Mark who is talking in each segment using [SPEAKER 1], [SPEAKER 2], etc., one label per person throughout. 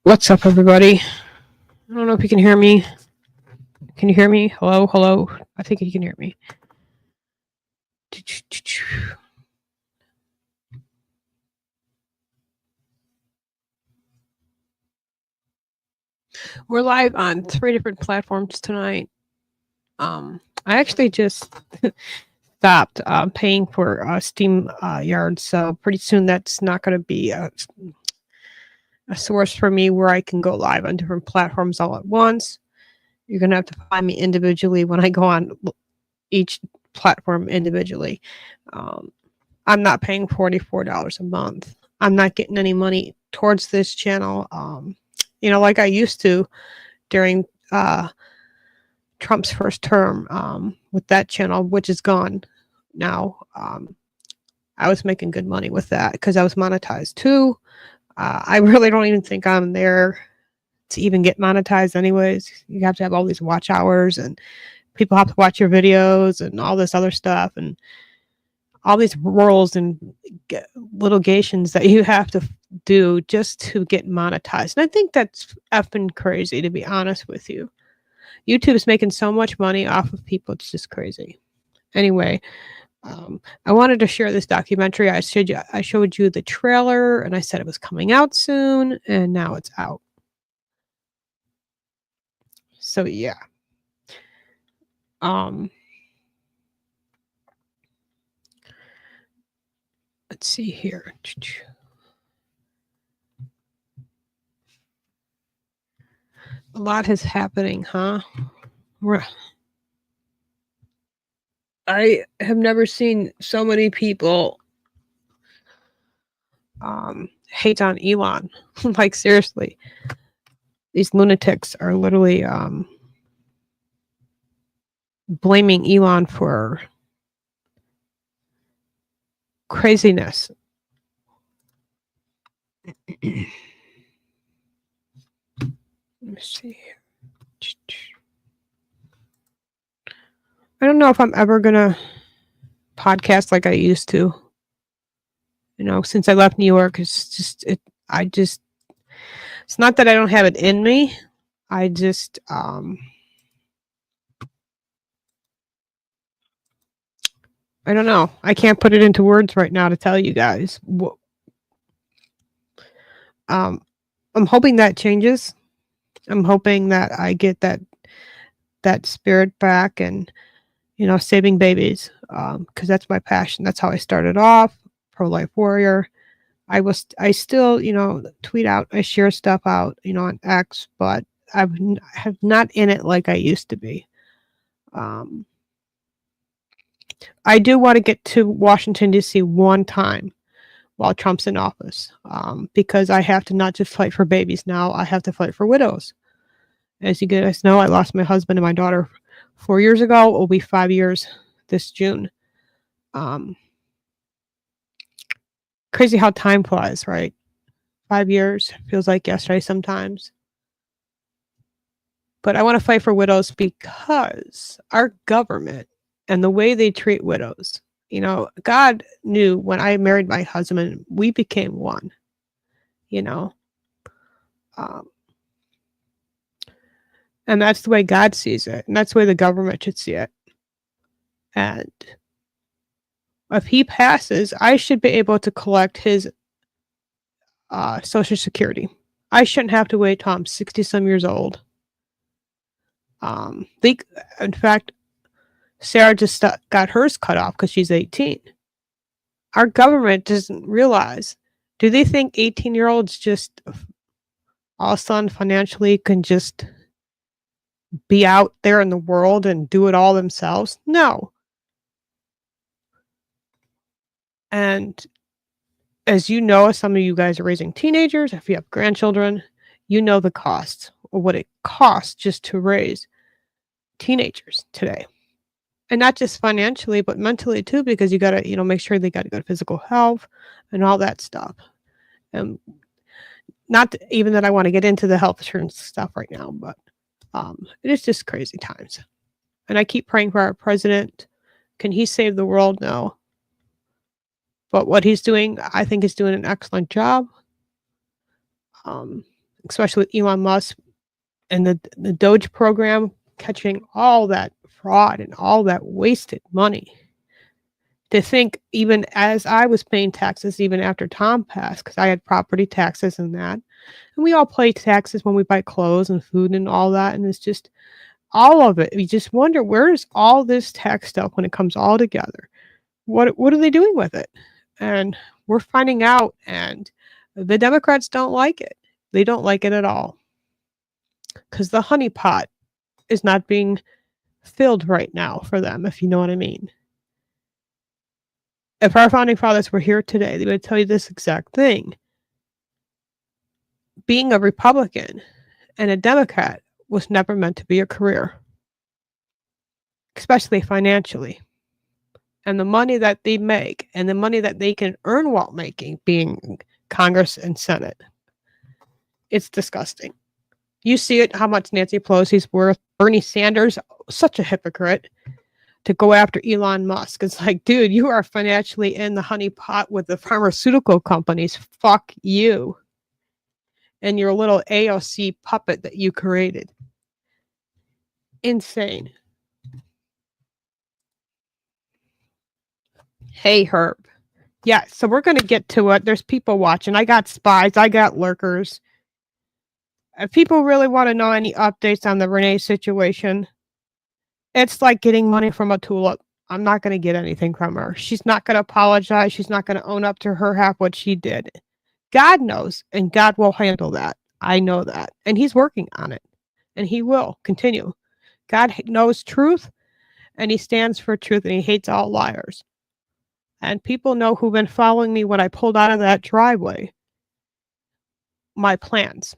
[SPEAKER 1] What's up, everybody? I don't know if you can hear me. Can you hear me? Hello, hello. I think you can hear me. We're live on 3 different platforms tonight. I actually just stopped paying for Steam Yard, so pretty soon that's not going to be a source for me where I can go live on different platforms all at once. You're going to have to find me individually when I go on each platform individually. I'm not paying $44 a month. I'm not getting any money towards this channel, like I used to during Trump's first term with that channel, which is gone now. I was making good money with that because I was monetized too. I really don't even think I'm there to even get monetized anyways. You have to have all these watch hours and people have to watch your videos and all this other stuff and all these rules and litigations that you have to do just to get monetized. And I think that's effing crazy, to be honest with you. YouTube's making so much money off of people. It's just crazy. Anyway, I wanted to share this documentary. I showed you the trailer and I said it was coming out soon, and now it's out. So yeah. Let's see here. A lot is happening, huh? I have never seen so many people hate on Elon. Like, seriously. These lunatics are literally blaming Elon for craziness. Let me see. I don't know if I'm ever gonna podcast like I used to. Since I left New York, it's not that I don't have it in me. I just I don't know. I can't put it into words right now to tell you guys. I'm hoping that changes. I'm hoping that I get that spirit back and, saving babies, because that's my passion. That's how I started off, pro-life warrior. I still, tweet out, I share stuff out, on X, but I have not in it like I used to be. I do want to get to Washington, D.C. one time while Trump's in office, because I have to not just fight for babies now, I have to fight for widows. As you guys know, I lost my husband and my daughter 4 years ago. It will be 5 years this June. Crazy how time flies, right? 5 years feels like yesterday sometimes. But I want to fight for widows because our government and the way they treat widows, God knew when I married my husband, we became one, and that's the way God sees it. And that's the way the government should see it. And if he passes, I should be able to collect his Social Security. I shouldn't have to wait till I'm 60-some years old. In fact, Sarah just got hers cut off because she's 18. Our government doesn't realize. Do they think 18-year-olds just all of a sudden financially can just be out there in the world and do it all themselves? No. And as you know, some of you guys are raising teenagers. If you have grandchildren, you know the cost or what it costs just to raise teenagers today. And not just financially, but mentally too, because you got to, make sure they got to go to physical health and all that stuff. And not even that I want to get into the health insurance stuff right now, but it is just crazy times. And I keep praying for our president. Can he save the world? No. But what he's doing, I think he's doing an excellent job. especially with Elon Musk and the Doge program, catching all that fraud and all that wasted money. To think, even as I was paying taxes, even after Tom passed, because I had property taxes and that, and we all pay taxes when we buy clothes and food and all that, and it's just all of it. You just wonder, where's all this tax stuff when it comes all together? What are they doing with it? And we're finding out, and the Democrats don't like it. They don't like it at all, because the honeypot is not being filled right now for them, if you know what I mean. If our founding fathers were here today, they would tell you this exact thing. Being a Republican and a Democrat was never meant to be a career, especially financially. And the money that they make and the money that they can earn while making, being Congress and Senate, it's disgusting. You see it, how much Nancy Pelosi's worth. Bernie Sanders, such a hypocrite, to go after Elon Musk. It's like, dude, you are financially in the honeypot with the pharmaceutical companies. Fuck you. And your little AOC puppet that you created. Insane. Hey, Herb. Yeah, so we're going to get to it. There's people watching. I got spies. I got lurkers. If people really want to know any updates on the Renee situation, it's like getting money from a tulip. I'm not going to get anything from her. She's not going to apologize. She's not going to own up to her half what she did. God knows, and God will handle that. I know that. And he's working on it. And he will continue. God knows truth, and he stands for truth, and he hates all liars. And people know who've been following me when I pulled out of that driveway, my plans.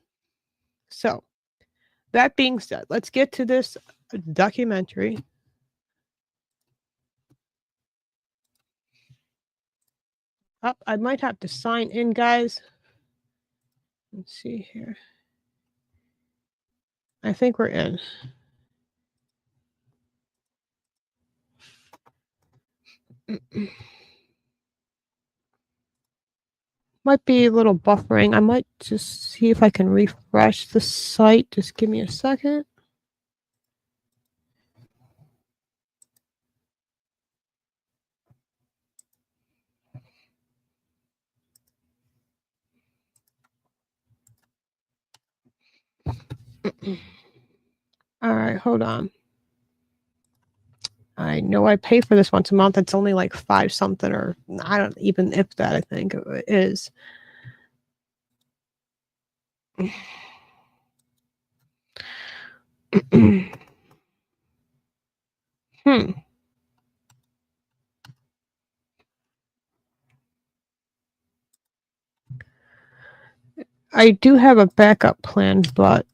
[SPEAKER 1] So, that being said, let's get to this documentary. Oh, I might have to sign in, guys. Let's see here. I think we're in. Might be a little buffering. I might just see if I can refresh the site. Just give me a second. All right, hold on. I know I pay for this once a month. It's only like $5 something, or I don't even, if that, I think it is. I do have a backup plan, but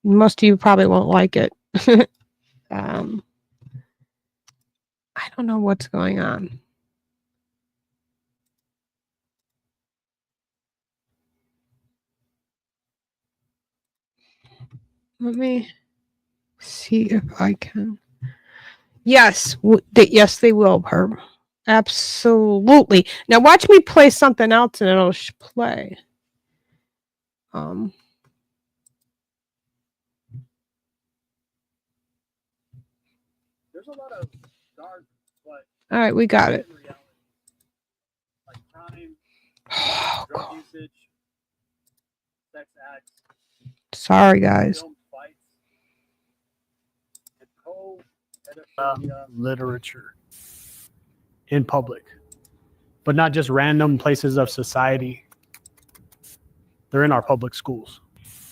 [SPEAKER 1] most of you probably won't like it. I don't know what's going on. Let me see if I can. Yes, yes, they will, Herb. Absolutely. Now watch me play something else, and it'll play. There's a lot of dark, but all right, we got it. Like crime, drug usage, sex acts. Sorry, guys.
[SPEAKER 2] Literature in public, but not just random places of society. They're in our public schools.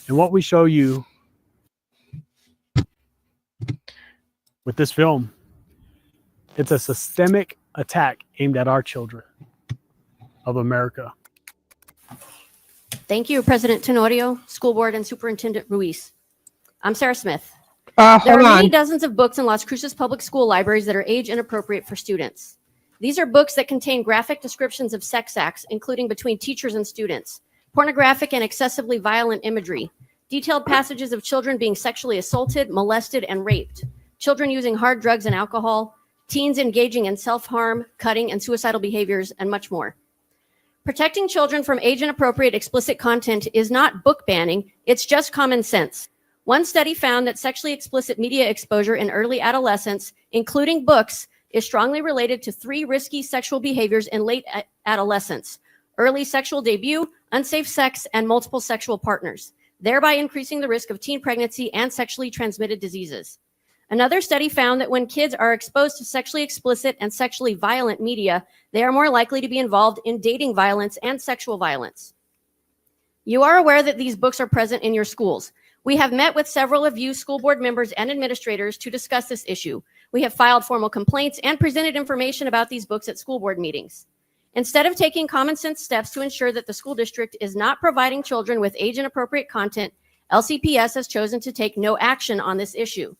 [SPEAKER 2] And what we show you with this film, it's a systemic attack aimed at our children of America.
[SPEAKER 3] Thank you, President Tenorio, School Board, and Superintendent Ruiz. I'm Sarah Smith. There are many dozens of books in Las Cruces public school libraries that are age inappropriate for students. These are books that contain graphic descriptions of sex acts, including between teachers and students, pornographic and excessively violent imagery, detailed passages of children being sexually assaulted, molested, and raped, children using hard drugs and alcohol, teens engaging in self-harm, cutting, and suicidal behaviors, and much more. Protecting children from age-inappropriate explicit content is not book banning, it's just common sense. One study found that sexually explicit media exposure in early adolescence, including books, is strongly related to 3 risky sexual behaviors in late adolescence: early sexual debut, unsafe sex, and multiple sexual partners, thereby increasing the risk of teen pregnancy and sexually transmitted diseases. Another study found that when kids are exposed to sexually explicit and sexually violent media, they are more likely to be involved in dating violence and sexual violence. You are aware that these books are present in your schools. We have met with several of you school board members and administrators to discuss this issue. We have filed formal complaints and presented information about these books at school board meetings. Instead of taking common sense steps to ensure that the school district is not providing children with age-inappropriate content, LCPS has chosen to take no action on this issue.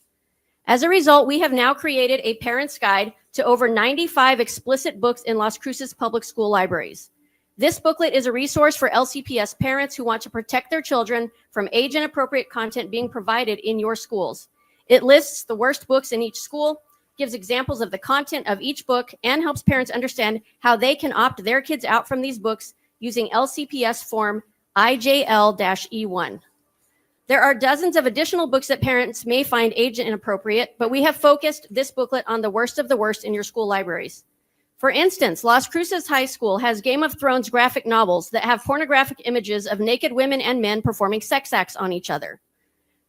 [SPEAKER 3] As a result, we have now created a parent's guide to over 95 explicit books in Las Cruces public school libraries. This booklet is a resource for LCPS parents who want to protect their children from age-inappropriate content being provided in your schools. It lists the worst books in each school, gives examples of the content of each book, and helps parents understand how they can opt their kids out from these books using LCPS form IJL-E1. There are dozens of additional books that parents may find age inappropriate, but we have focused this booklet on the worst of the worst in your school libraries. For instance, Las Cruces High School has Game of Thrones graphic novels that have pornographic images of naked women and men performing sex acts on each other.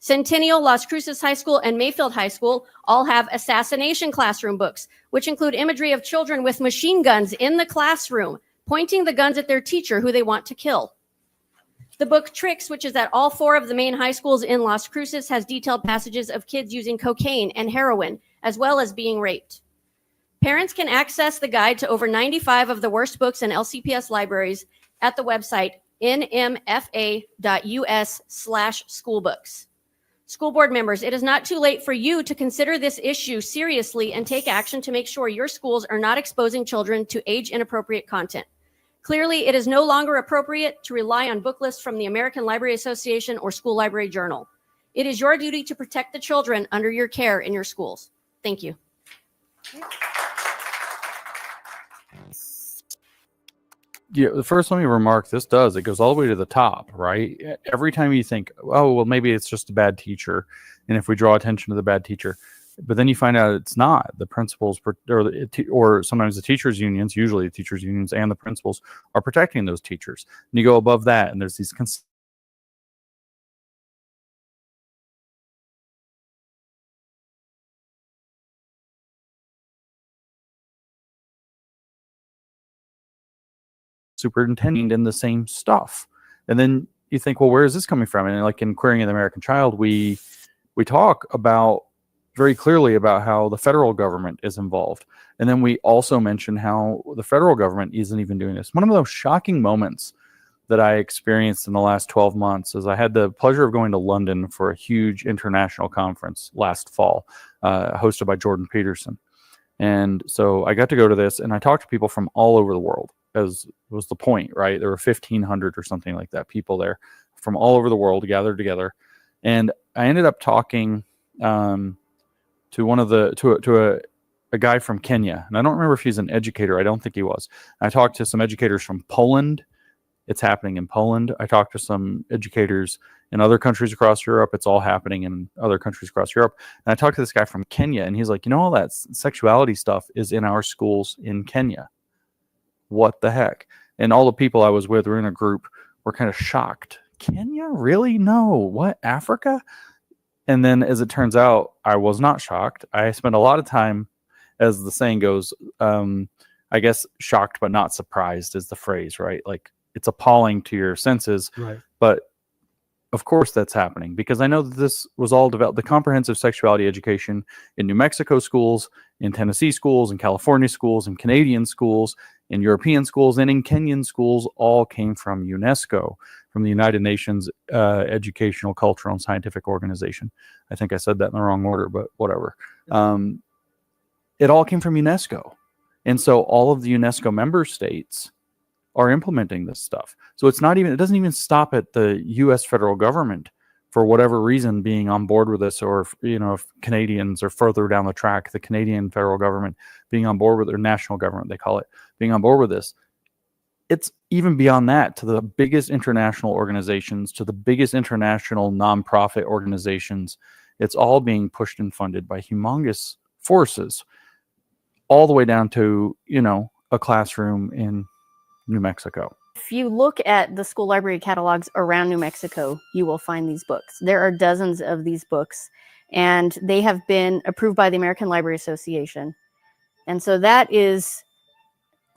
[SPEAKER 3] Centennial, Las Cruces High School, and Mayfield High School all have assassination classroom books, which include imagery of children with machine guns in the classroom, pointing the guns at their teacher who they want to kill. The book Tricks, which is at all 4 of the main high schools in Las Cruces, has detailed passages of kids using cocaine and heroin, as well as being raped. Parents can access the guide to over 95 of the worst books in LCPS libraries at the website nmfa.us/schoolbooks. School board members, it is not too late for you to consider this issue seriously and take action to make sure your schools are not exposing children to age-inappropriate content. Clearly, it is no longer appropriate to rely on book lists from the American Library Association or School Library Journal. It is your duty to protect the children under your care in your schools. Thank you.
[SPEAKER 4] Yeah, the first, let me remark, it goes all the way to the top, right? Every time you think, oh, well, maybe it's just a bad teacher, and if we draw attention to the bad teacher, but then you find out it's not. The principals or sometimes the teachers' unions, usually the teachers' unions and the principals, are protecting those teachers. And you go above that, and there's these superintendent in the same stuff. And then you think, well, where is this coming from? And like in Querying the American Child, we talk about very clearly about how the federal government is involved. And then we also mention how the federal government isn't even doing this. One of the most shocking moments that I experienced in the last 12 months is I had the pleasure of going to London for a huge international conference last fall, hosted by Jordan Peterson. And so I got to go to this, and I talked to people from all over the world, as was the point, right? There were 1,500 or something like that people there from all over the world gathered together. And I ended up talking to a guy from Kenya. And I don't remember if he's an educator. I don't think he was. I talked to some educators from Poland. It's happening in Poland. I talked to some educators in other countries across Europe. It's all happening in other countries across Europe. And I talked to this guy from Kenya, and he's like, all that sexuality stuff is in our schools in Kenya. What the heck? And all the people I was with were in a group were kind of shocked. Kenya? Really? No. What? Africa? And then as it turns out, I was not shocked. I spent a lot of time, as the saying goes, I guess shocked but not surprised is the phrase, right? Like, it's appalling to your senses, right? But of course that's happening, because I know that this was all developed. The comprehensive sexuality education in New Mexico schools, in Tennessee schools, in California schools, in Canadian schools, in European schools, and in Kenyan schools all came from UNESCO, from the United Nations Educational, Cultural, and Scientific Organization. I think I said that in the wrong order, but whatever. It all came from UNESCO. And so all of the UNESCO member states are implementing this stuff. So it doesn't even stop at the US federal government for whatever reason being on board with this, or if Canadians are further down the track, the Canadian federal government being on board with their national government, they call it, being on board with this. it's even beyond that, to the biggest international organizations, to the biggest international nonprofit organizations. It's all being pushed and funded by humongous forces, all the way down to, a classroom in New Mexico.
[SPEAKER 3] If you look at the school library catalogs around New Mexico, you will find these books. There are dozens of these books, and they have been approved by the American Library Association. And so that is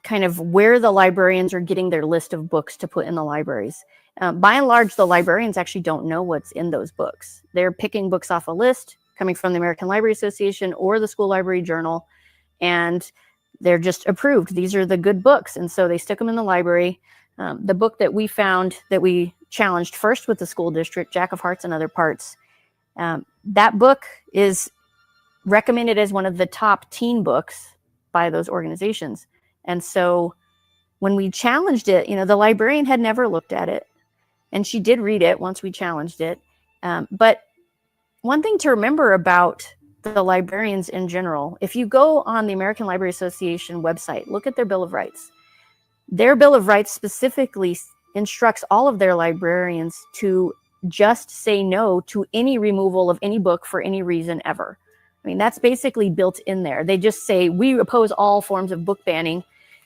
[SPEAKER 3] kind of where the librarians are getting their list of books to put in the libraries. By and large, the librarians actually don't know what's in those books. They're picking books off a list coming from the American Library Association or the School Library Journal, and they're just approved. These are the good books, and so they stick them in the library. The book that we found that we challenged first with the school district, Jack of Hearts and Other Parts, that book is recommended as one of the top teen books by those organizations. And so when we challenged it, the librarian had never looked at it, and she did read it once we challenged it. But one thing to remember about the librarians in general, if you go on the American Library Association website, look at their Bill of Rights. Their Bill of Rights specifically instructs all of their librarians to just say no to any removal of any book for any reason ever. I mean, that's basically built in there. They just say, we oppose all forms of book banning.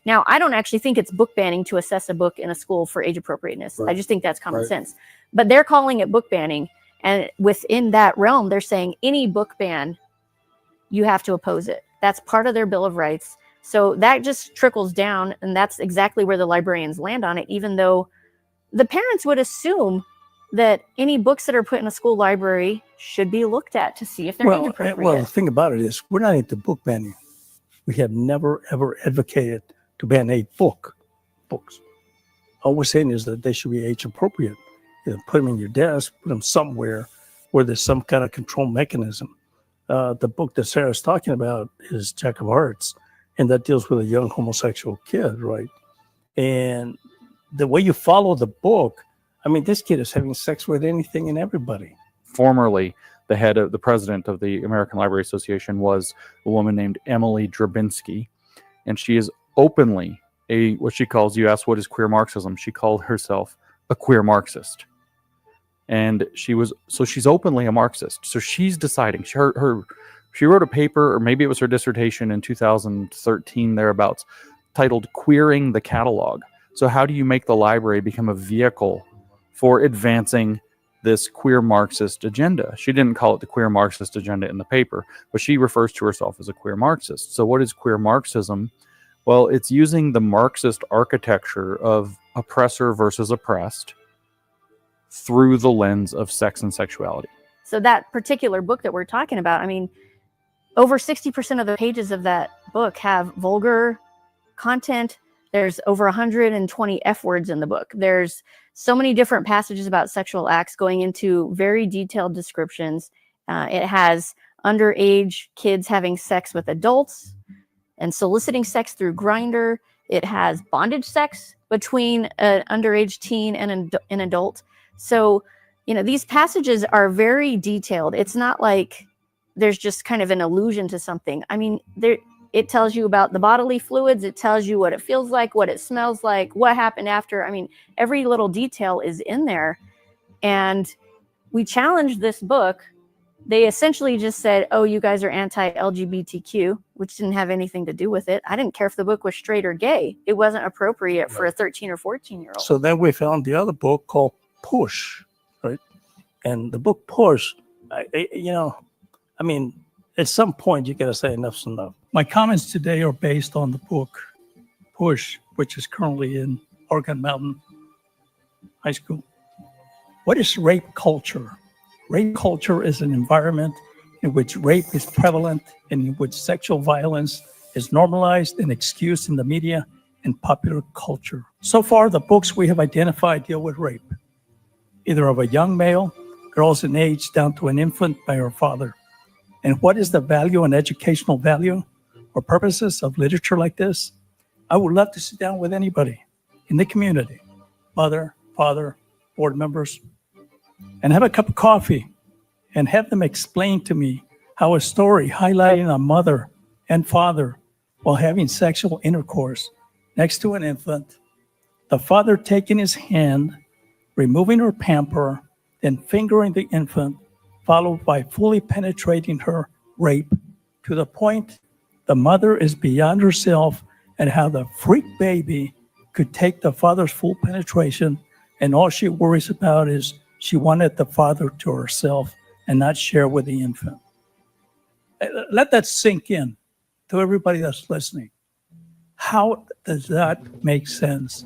[SPEAKER 3] Now, I don't actually think it's book banning to assess a book in a school for age appropriateness. Right. I just think that's common sense. But they're calling it book banning. And within that realm, they're saying any book ban, you have to oppose it. That's part of their Bill of Rights. So that just trickles down, and that's exactly where the librarians land on it, even though the parents would assume that any books that are put in a school library should be looked at to see if they're age appropriate.
[SPEAKER 5] Well, the thing about it is, we're not into book banning. We have never, ever advocated to ban books. All we're saying is that they should be age appropriate. Put them in your desk, put them somewhere where there's some kind of control mechanism. The book that Sarah's talking about is Jack of Hearts, and that deals with a young homosexual kid, right? And the way you follow the book, I mean, this kid is having sex with anything and everybody.
[SPEAKER 4] Formerly, the president of the American Library Association was a woman named Emily Drabinsky, and she is openly what she calls, you asked what is queer Marxism, she called herself a queer Marxist. And she's openly a Marxist. So she's deciding, she wrote a paper, or maybe it was her dissertation in 2013 thereabouts, titled Queering the Catalog. So how do you make the library become a vehicle for advancing this queer Marxist agenda? She didn't call it the queer Marxist agenda in the paper, but she refers to herself as a queer Marxist. So what is queer Marxism? Well, it's using the Marxist architecture of oppressor versus oppressed through the lens of sex and sexuality.
[SPEAKER 3] So that particular book that we're talking about, I mean, over 60% of the pages of that book have vulgar content. There's over 120 F words in the book. There's so many different passages about sexual acts going into very detailed descriptions. It has underage kids having sex with adults and soliciting sex through Grindr. It has bondage sex between an underage teen and an adult. So, these passages are very detailed. It's not like there's just kind of an allusion to something. I mean, it tells you about the bodily fluids. It tells you what it feels like, what it smells like, what happened after. I mean, every little detail is in there. And we challenged this book. They essentially just said, oh, you guys are anti-LGBTQ, which didn't have anything to do with it. I didn't care if the book was straight or gay. It wasn't appropriate for a 13 or 14-year-old.
[SPEAKER 5] So then we found the other book called Push, right? And the book Push, I mean, at some point you got to say enough's enough. My comments today are based on the book Push, which is currently in Oregon Mountain High School. What is rape culture? Rape culture is an environment in which rape is prevalent and in which sexual violence is normalized and excused in the media and popular culture. So far, the books we have identified deal with rape, either of a young male, girls in age down to an infant by her father. And what is the value and educational value or purposes of literature like this? I would love to sit down with anybody in the community, mother, father, board members, and have a cup of coffee and have them explain to me how a story highlighting a mother and father while having sexual intercourse next to an infant the father taking his hand, removing her pamper, then fingering the infant, followed by fully penetrating her, rape, to the point the mother is beyond herself at how the freak baby could take the father's full penetration, and all she worries about is she wanted the father to herself and not share with the infant. Let that sink in to everybody that's listening. How does that make sense?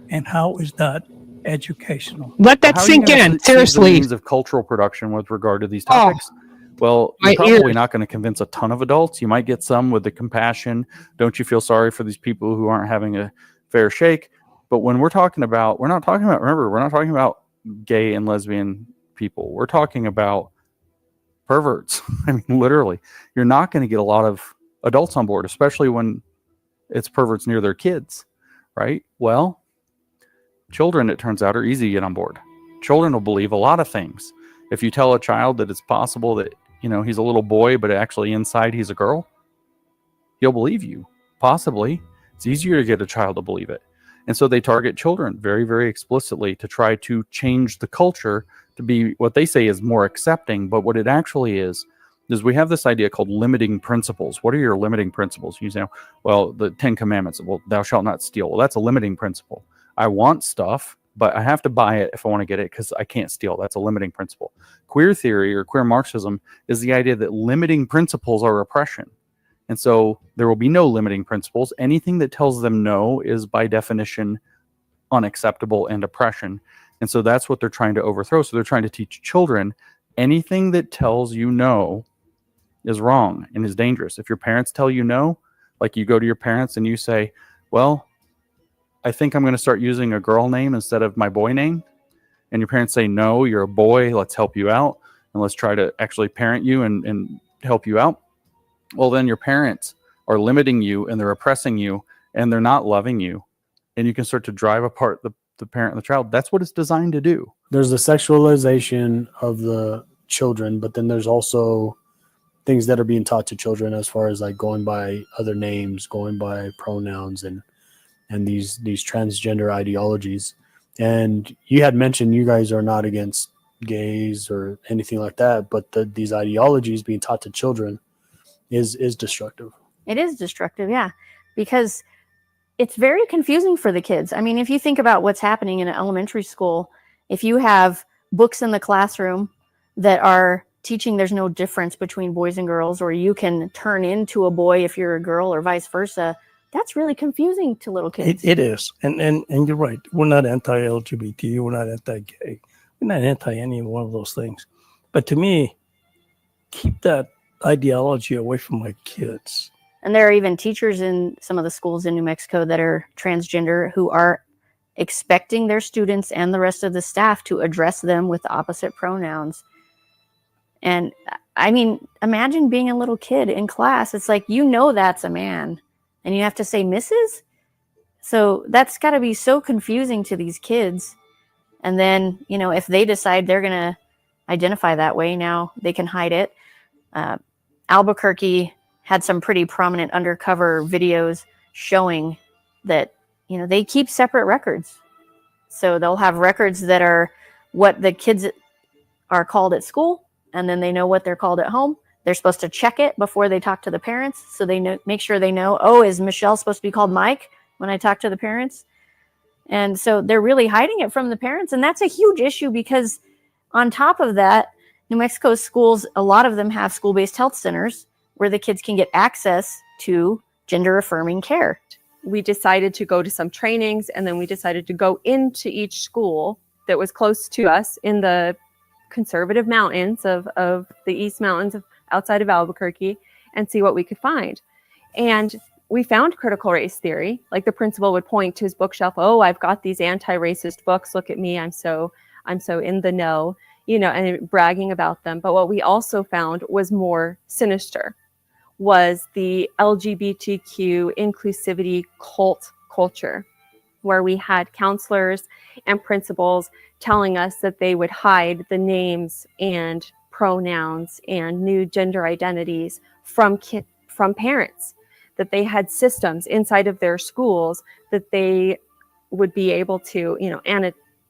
[SPEAKER 5] And how is that educational?
[SPEAKER 1] Let that
[SPEAKER 4] How are you
[SPEAKER 1] sink
[SPEAKER 4] gonna
[SPEAKER 1] in.
[SPEAKER 4] seize the
[SPEAKER 1] Seriously.
[SPEAKER 4] means of cultural production with regard to these topics? Well,
[SPEAKER 1] my
[SPEAKER 4] you're probably
[SPEAKER 1] ears.
[SPEAKER 4] not going to convince a ton of adults. You might get some with the compassion. Don't you feel sorry for these people who aren't having a fair shake? But when we're talking about, remember, we're not talking about gay and lesbian people. We're talking about perverts. I mean, literally, you're not going to get a lot of adults on board, especially when it's perverts near their kids, right? Well, children, it turns out, are easy to get on board. Children will believe a lot of things. If you tell a child that it's possible that, he's a little boy, but actually inside he's a girl, he'll believe you. Possibly. It's easier to get a child to believe it. And so they target children very, very explicitly to try to change the culture to be what they say is more accepting. But what it actually is we have this idea called limiting principles. What are your limiting principles? You say, well, the 10 Commandments, well, thou shalt not steal. Well, that's a limiting principle. I want stuff, but I have to buy it if I want to get it because I can't steal. That's a limiting principle. Queer theory or queer Marxism is the idea that limiting principles are oppression. And so there will be no limiting principles. Anything that tells them no is by definition unacceptable and oppression. And so that's what they're trying to overthrow. So they're trying to teach children anything that tells you no is wrong and is dangerous. If your parents tell you no, like you go to your parents and you say, well, I think I'm going to start using a girl name instead of my boy name. And your parents say, no, you're a boy. Let's help you out. And let's try to actually parent you and help you out. Well, then your parents are limiting you and they're oppressing you and they're not loving you. And you can start to drive apart the parent and the child. That's what it's designed to do.
[SPEAKER 2] There's the sexualization of the children, but then there's also things that are being taught to children as far as like going by other names, going by pronouns and these transgender ideologies. And you had mentioned you guys are not against gays or anything like that, but these ideologies being taught to children is destructive.
[SPEAKER 3] It is destructive, yeah, because it's very confusing for the kids. I mean, if you think about what's happening in an elementary school, if you have books in the classroom that are teaching there's no difference between boys and girls, or you can turn into a boy if you're a girl or vice versa, that's really confusing to little kids.
[SPEAKER 5] It is. And you're right. We're not anti-LGBT. We're not anti-gay. We're not anti any one of those things. But to me, keep that ideology away from my kids.
[SPEAKER 3] And there are even teachers in some of the schools in New Mexico that are transgender who are expecting their students and the rest of the staff to address them with the opposite pronouns. And I mean, imagine being a little kid in class. It's like, that's a man and you have to say Mrs. So that's got to be so confusing to these kids. And then, if they decide they're going to identify that way, now they can hide it. Albuquerque had some pretty prominent undercover videos showing that, they keep separate records. So they'll have records that are what the kids are called at school, and then they know what they're called at home. They're supposed to check it before they talk to the parents. So they make sure they know, is Michelle supposed to be called Mike when I talk to the parents? And so they're really hiding it from the parents. And that's a huge issue because on top of that, New Mexico schools, a lot of them have school-based health centers where the kids can get access to gender-affirming care.
[SPEAKER 6] We decided to go to some trainings, and then we decided to go into each school that was close to us in the conservative mountains of the East Mountains outside of Albuquerque and see what we could find. And we found critical race theory. Like the principal would point to his bookshelf, I've got these anti-racist books. Look at me. I'm so in the know, and bragging about them. But what we also found was more sinister, was the LGBTQ inclusivity cult culture, where we had counselors and principals telling us that they would hide the names and pronouns and new gender identities from parents, that they had systems inside of their schools that they would be able to,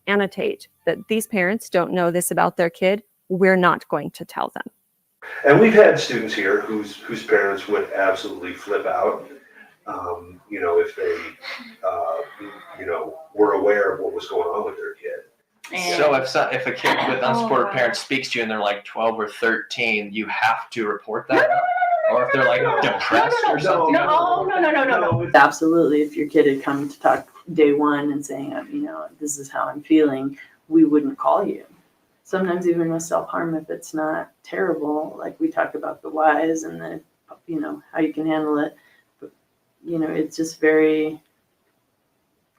[SPEAKER 6] annotate that these parents don't know this about their kid. We're not going to tell them.
[SPEAKER 7] And we've had students here whose parents would absolutely flip out, if they, were aware of what was going on with their kid.
[SPEAKER 8] So if a kid with unsupported parents speaks to you and they're like 12 or 13, you have to report that? Or if they're like depressed or something?
[SPEAKER 9] No. Absolutely. If your kid had come to talk day one and saying, this is how I'm feeling, we wouldn't call you. Sometimes even with self-harm, if it's not terrible, like we talk about the whys and the, how you can handle it, but, it's just very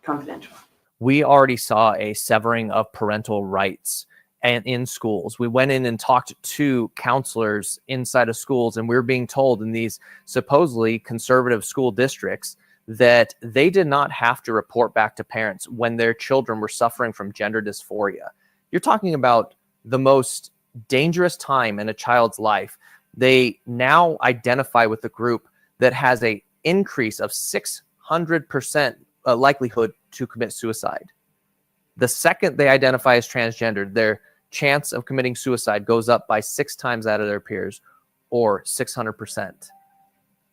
[SPEAKER 9] confidential.
[SPEAKER 10] We already saw a severing of parental rights and in schools. We went in and talked to counselors inside of schools, and we were being told in these supposedly conservative school districts that they did not have to report back to parents when their children were suffering from gender dysphoria. You're talking about the most dangerous time in a child's life. They now identify with a group that has an increase of 600% likelihood to commit suicide. The second they identify as transgender, their chance of committing suicide goes up by 6 times that of their peers, or 600%.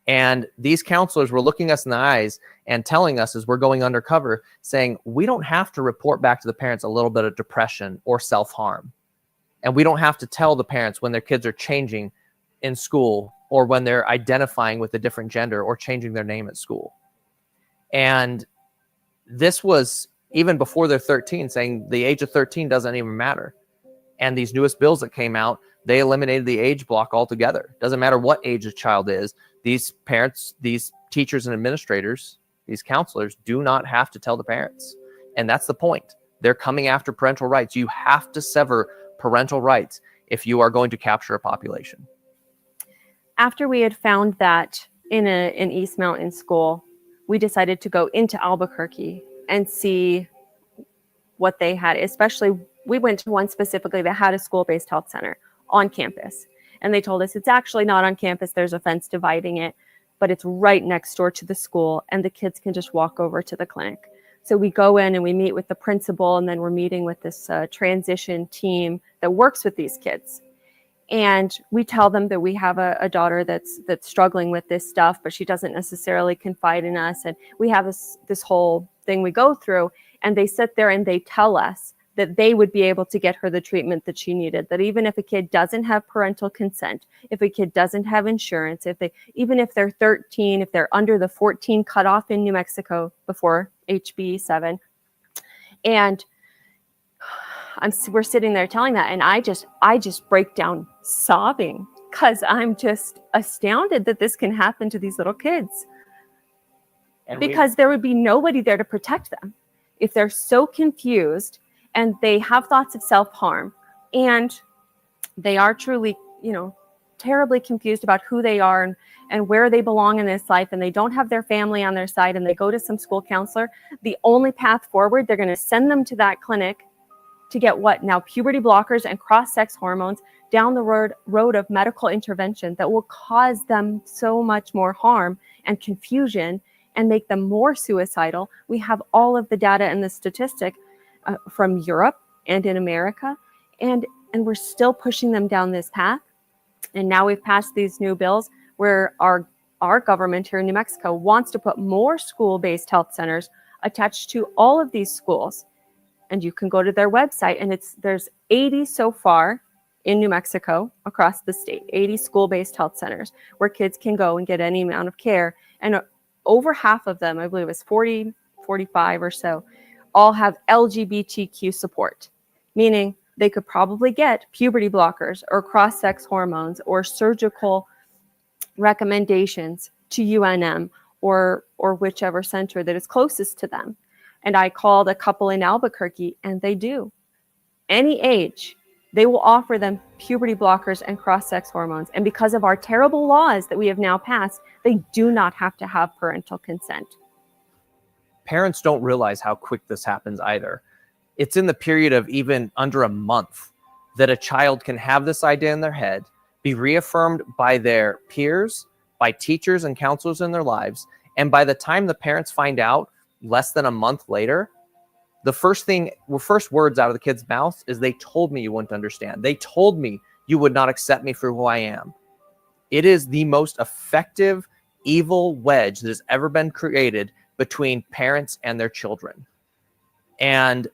[SPEAKER 10] And these counselors were looking us in the eyes and telling us as we're going undercover, saying, we don't have to report back to the parents a little bit of depression or self-harm. And we don't have to tell the parents when their kids are changing in school or when they're identifying with a different gender or changing their name at school. And this was even before they're 13, saying the age of 13 doesn't even matter. And these newest bills that came out, they eliminated the age block altogether. Doesn't matter what age a child is. These parents, these teachers and administrators, these counselors do not have to tell the parents. And that's the point. They're coming after parental rights. You have to sever parental rights if you are going to capture a population.
[SPEAKER 6] After we had found that in an East Mountain school, we decided to go into Albuquerque and see what they had. Especially, we went to one specifically that had a school-based health center on campus. And they told us it's actually not on campus. There's a fence dividing it, but it's right next door to the school, and the kids can just walk over to the clinic. So we go in and we meet with the principal, and then we're meeting with this transition team that works with these kids. And we tell them that we have a daughter that's struggling with this stuff, but she doesn't necessarily confide in us. And we have this whole thing we go through, and they sit there and they tell us that they would be able to get her the treatment that she needed, that even if a kid doesn't have parental consent, if a kid doesn't have insurance, even if they're 13, if they're under the 14 cutoff in New Mexico before HB 7, and we're sitting there telling that, and I just break down sobbing because I'm just astounded that this can happen to these little kids. And because there would be nobody there to protect them if they're so confused and they have thoughts of self-harm, and they are truly, terribly confused about who they are and where they belong in this life, and they don't have their family on their side, and they go to some school counselor. The only path forward, they're going to send them to that clinic to get what now? Puberty blockers and cross-sex hormones down the road of medical intervention that will cause them so much more harm and confusion and make them more suicidal. We have all of the data and the statistic from Europe and in America, and we're still pushing them down this path. And now we've passed these new bills where our government here in New Mexico wants to put more school-based health centers attached to all of these schools. And you can go to their website, and there's 80 so far in New Mexico across the state, 80 school-based health centers where kids can go and get any amount of care. And over half of them, I believe it's 40, 45 or so, all have LGBTQ support, meaning they could probably get puberty blockers or cross-sex hormones or surgical recommendations to UNM or whichever center that is closest to them. And I called a couple in Albuquerque, and they do. Any age, they will offer them puberty blockers and cross-sex hormones. And because of our terrible laws that we have now passed, they do not have to have parental consent.
[SPEAKER 10] Parents don't realize how quick this happens either. It's in the period of even under a month that a child can have this idea in their head, be reaffirmed by their peers, by teachers and counselors in their lives, and by the time the parents find out, less than a month later, The first words out of the kid's mouth is, they told me you wouldn't understand. They told me you would not accept me for who I am. It is the most effective evil wedge that has ever been created between parents and their children. And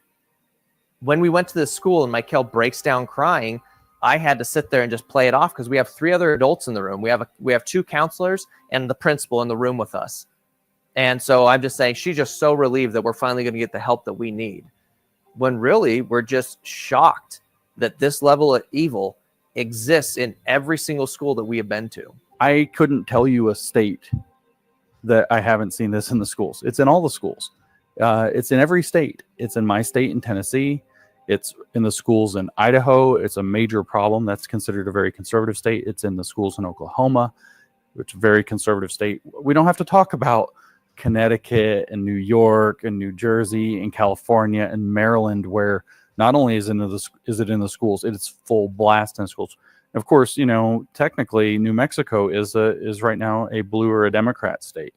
[SPEAKER 10] when we went to this school and Michael breaks down crying, I had to sit there and just play it off, because we have 3 other adults in the room. We have 2 counselors and the principal in the room with us. And so I'm just saying, she's just so relieved that we're finally going to get the help that we need. When really, we're just shocked that this level of evil exists in every single school that we have been to.
[SPEAKER 4] I couldn't tell you a state that I haven't seen this in the schools. It's in all the schools. It's in every state. It's in my state in Tennessee. It's in the schools in Idaho. It's a major problem. That's considered a very conservative state. It's in the schools in Oklahoma, which is a very conservative state. We don't have to talk about Connecticut and New York and New Jersey and California and Maryland, where not only is it in the schools, it's full blast in schools. Of course, technically New Mexico is right now a blue or a Democrat state.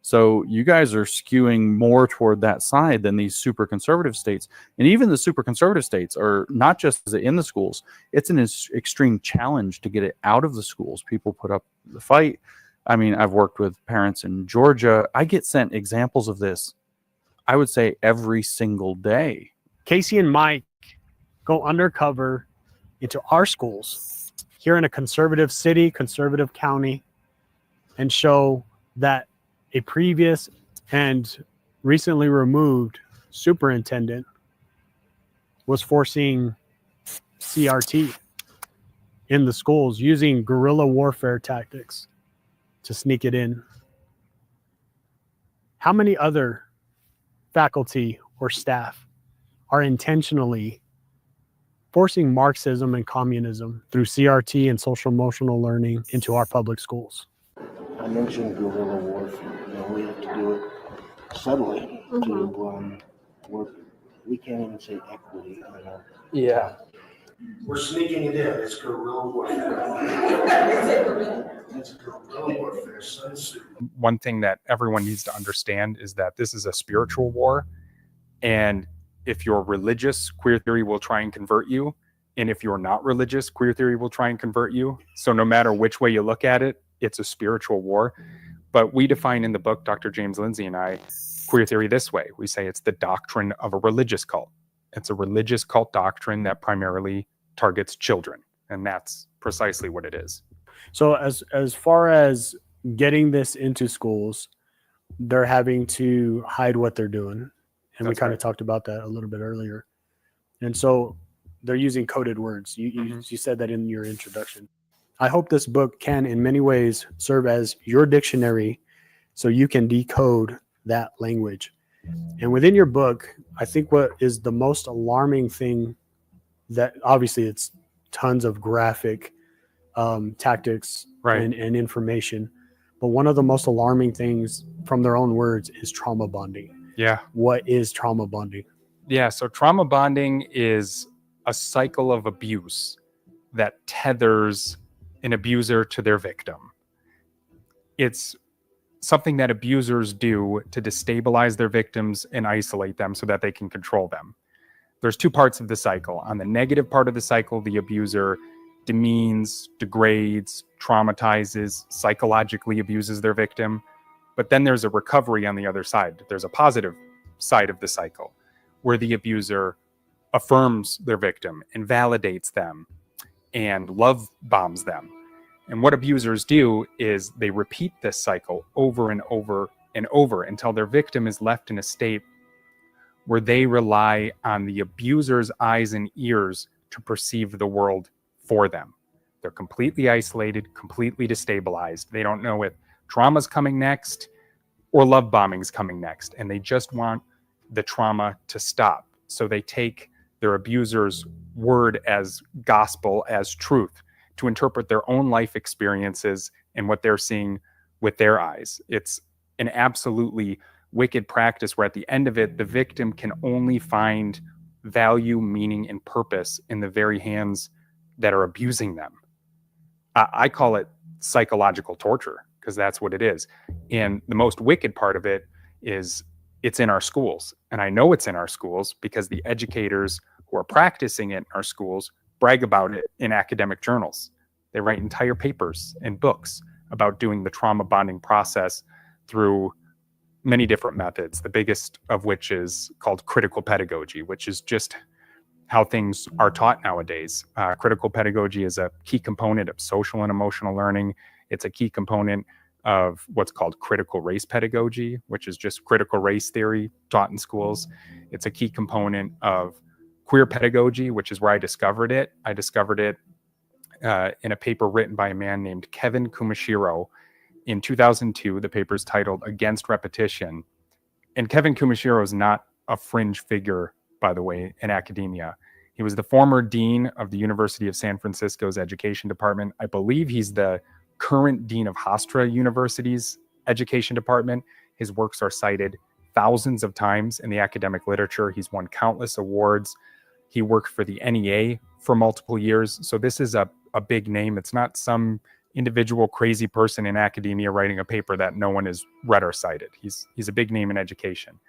[SPEAKER 4] So you guys are skewing more toward that side than these super conservative states. And even the super conservative states are not just in the schools. It's an extreme challenge to get it out of the schools. People put up the fight. I mean, I've worked with parents in Georgia. I get sent examples of this, I would say, every single day.
[SPEAKER 2] Casey and Mike go undercover into our schools here in a conservative city, conservative county, and show that a previous and recently removed superintendent was forcing CRT in the schools, using guerrilla warfare tactics to sneak it in. How many other faculty or staff are intentionally forcing Marxism and communism through CRT and social emotional learning into our public schools?
[SPEAKER 11] I mentioned guerrilla warfare. We have to do it subtly to work. We can't even say equity.
[SPEAKER 10] Yeah.
[SPEAKER 11] We're sneaking it in. It's guerrilla warfare. It's guerrilla warfare.
[SPEAKER 12] One thing that everyone needs to understand is that this is a spiritual war. And if you're religious, queer theory will try and convert you. And if you're not religious, queer theory will try and convert you. So no matter which way you look at it, it's a spiritual war. But we define in the book, Dr. James Lindsay and I, queer theory this way. We say it's the doctrine of a religious cult. It's a religious cult doctrine that primarily targets children. And that's precisely what it is.
[SPEAKER 2] So as far as getting this into schools, they're having to hide what they're doing. And we kind of talked about that a little bit earlier. And so they're using coded words. You said that in your introduction. I hope this book can, in many ways, serve as your dictionary so you can decode that language. And within your book, I think what is the most alarming thing, that obviously it's tons of graphic tactics and information, but one of the most alarming things from their own words is trauma bonding.
[SPEAKER 12] Yeah.
[SPEAKER 2] What is trauma bonding?
[SPEAKER 12] Yeah, so trauma bonding is a cycle of abuse that tethers an abuser to their victim. It's something that abusers do to destabilize their victims and isolate them so that they can control them. There's 2 parts of the cycle. On the negative part of the cycle, the abuser demeans, degrades, traumatizes, psychologically abuses their victim. But then there's a recovery on the other side. There's a positive side of the cycle where the abuser affirms their victim and validates them and love bombs them. And what abusers do is they repeat this cycle over and over and over until their victim is left in a state where they rely on the abuser's eyes and ears to perceive the world for them. They're completely isolated, completely destabilized. They don't know if trauma's coming next or love bombing's coming next, and they just want the trauma to stop. So they take their abuser's word as gospel, as truth, to interpret their own life experiences and what they're seeing with their eyes. It's an absolutely wicked practice where at the end of it, the victim can only find value, meaning, and purpose in the very hands that are abusing them. I call it psychological torture because that's what it is. And the most wicked part of it is it's in our schools. And I know it's in our schools because the educators who are practicing it in our schools brag about it in academic journals. They write entire papers and books about doing the trauma bonding process through many different methods, the biggest of which is called critical pedagogy, which is just how things are taught nowadays. Critical pedagogy is a key component of social and emotional learning. It's a key component of what's called critical race pedagogy, which is just critical race theory taught in schools. It's a key component of queer pedagogy, which is where I discovered it. I discovered it in a paper written by a man named Kevin Kumashiro in 2002. The paper is titled Against Repetition. And Kevin Kumashiro is not a fringe figure, by the way, in academia. He was the former dean of the University of San Francisco's education department. I believe he's the current dean of Hofstra University's education department. His works are cited thousands of times in the academic literature. He's won countless awards. He worked for the NEA for multiple years. So this is a big name. It's not some individual crazy person in academia writing a paper that no one has read or cited. He's a big name in education.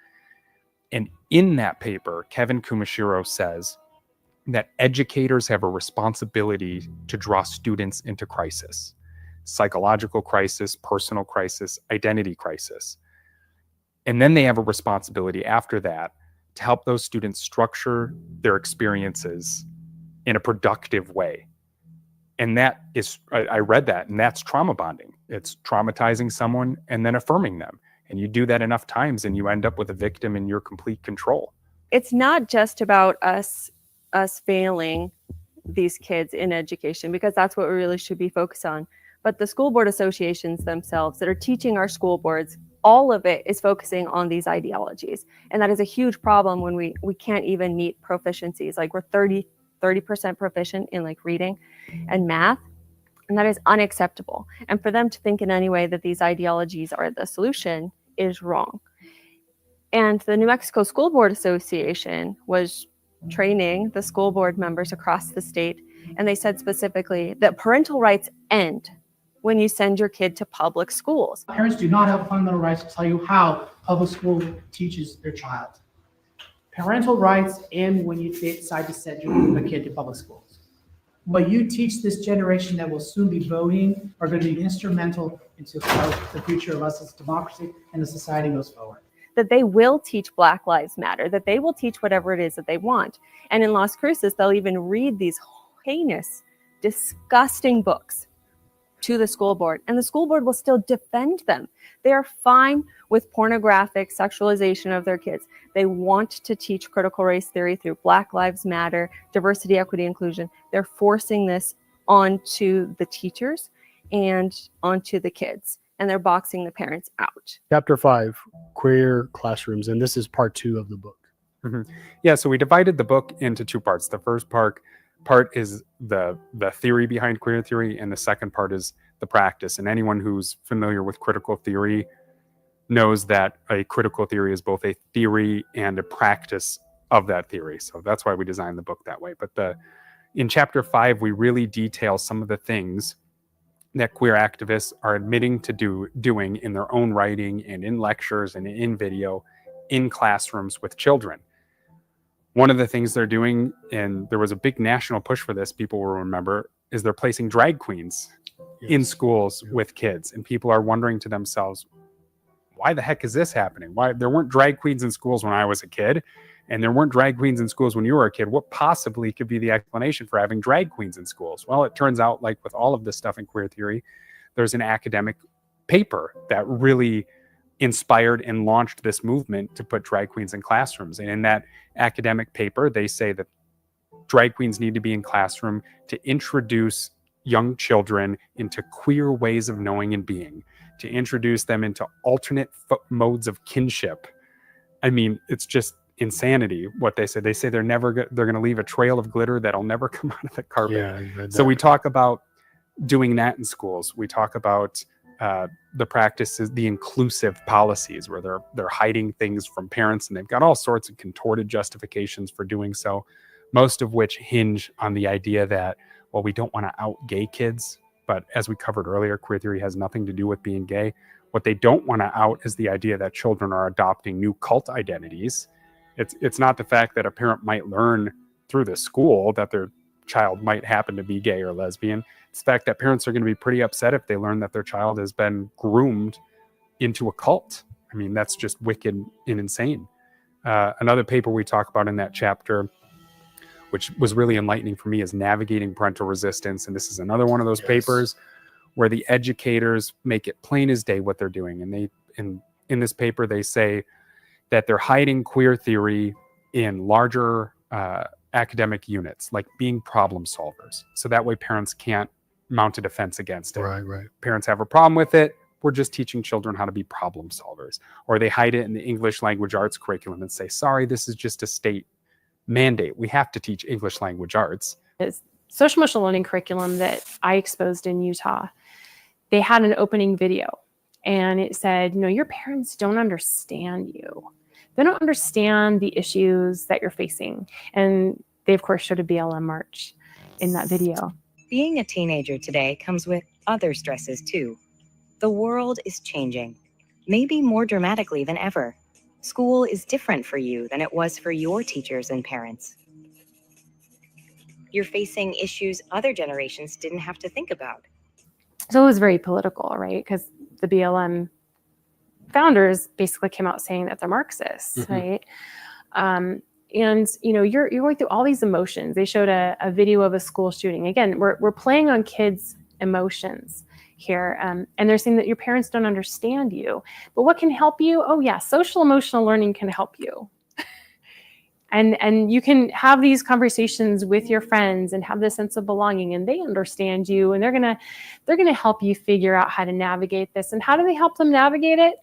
[SPEAKER 12] And in that paper, Kevin Kumashiro says that educators have a responsibility to draw students into crisis, psychological crisis, personal crisis, identity crisis. And then they have a responsibility after that to help those students structure their experiences in a productive way. And that is, I read that, and that's trauma bonding. It's traumatizing someone and then affirming them. And you do that enough times and you end up with a victim in your complete control.
[SPEAKER 6] It's not just about us failing these kids in education, because that's what we really should be focused on. But the school board associations themselves that are teaching our school boards, all of it is focusing on these ideologies. And that is a huge problem when we can't even meet proficiencies. Like we're 30% proficient in like reading and math. And that is unacceptable. And for them to think in any way that these ideologies are the solution is wrong. And the New Mexico School Board Association was training the school board members across the state. And they said specifically that parental rights end when you send your kid to public schools.
[SPEAKER 13] Parents do not have fundamental rights to tell you how public school teaches their child. Parental rights end when you decide to send your kid to public schools. What you teach this generation that will soon be voting are going to be instrumental into the future of us as democracy and the society goes forward.
[SPEAKER 6] That they will teach Black Lives Matter, that they will teach whatever it is that they want. And in Las Cruces, they'll even read these heinous, disgusting books to the school board, and the school board will still defend them. They are fine with pornographic sexualization of their kids. They want to teach critical race theory through Black Lives Matter, diversity, equity, inclusion. They're forcing this onto the teachers and onto the kids, and they're boxing the parents out.
[SPEAKER 2] Chapter 5, Queer Classrooms, and this is part 2 of the book.
[SPEAKER 12] Mm-hmm. Yeah, so we divided the book into 2 parts. The first part is the theory behind queer theory, and the second part is the practice. And anyone who's familiar with critical theory knows that a critical theory is both a theory and a practice of that theory. So that's why we designed the book that way. But in chapter 5, we really detail some of the things that queer activists are admitting to doing in their own writing and in lectures and in video in classrooms with children. One of the things they're doing, and there was a big national push for this, people will remember, is they're placing drag queens in schools with kids. And people are wondering to themselves, why the heck is this happening? Why there weren't drag queens in schools when I was a kid, and there weren't drag queens in schools when you were a kid. What possibly could be the explanation for having drag queens in schools? Well, it turns out, like with all of this stuff in queer theory, there's an academic paper that really inspired and launched this movement to put drag queens in classrooms. And in that academic paper, they say that drag queens need to be in classroom to introduce young children into queer ways of knowing and being, to introduce them into alternate modes of kinship. I mean, it's just insanity what they say. They say they're going to leave a trail of glitter that'll never come out of the carpet.
[SPEAKER 2] Yeah,
[SPEAKER 12] so we talk about doing that in schools. We talk about the practices, the inclusive policies, where they're hiding things from parents, and they've got all sorts of contorted justifications for doing so, most of which hinge on the idea that, well, we don't want to out gay kids. But as we covered earlier, queer theory has nothing to do with being gay. What they don't want to out is the idea that children are adopting new cult identities. It's not the fact that a parent might learn through the school that their child might happen to be gay or lesbian. It's the fact that parents are going to be pretty upset if they learn that their child has been groomed into a cult. I mean, that's just wicked and insane. Another paper we talk about in that chapter, which was really enlightening for me, is Navigating Parental Resistance. And this is another one of those papers where the educators make it plain as day what they're doing. And they, in this paper, they say that they're hiding queer theory in larger academic units, like being problem solvers. So that way parents can't mount a defense against it.
[SPEAKER 2] Right.
[SPEAKER 12] Parents have a problem with it. We're just teaching children how to be problem solvers. Or they hide it in the English language arts curriculum and say, sorry, this is just a state mandate. We have to teach English language arts.
[SPEAKER 14] It's social emotional learning curriculum that I exposed in Utah. They had an opening video and it said, your parents don't understand you. They don't understand the issues that you're facing. And they, of course, showed a BLM march in that video.
[SPEAKER 15] Being a teenager today comes with other stresses, too. The world is changing, maybe more dramatically than ever. School is different for you than it was for your teachers and parents. You're facing issues other generations didn't have to think about.
[SPEAKER 14] So it was very political, right? Because the BLM founders basically came out saying that they're Marxists, right? And you're going through all these emotions. They showed a video of a school shooting. Again, we're playing on kids' emotions here, and they're saying that your parents don't understand you. But what can help you? Oh yeah, social emotional learning can help you. And you can have these conversations with your friends and have this sense of belonging, and they understand you, and they're gonna help you figure out how to navigate this. And how do they help them navigate it?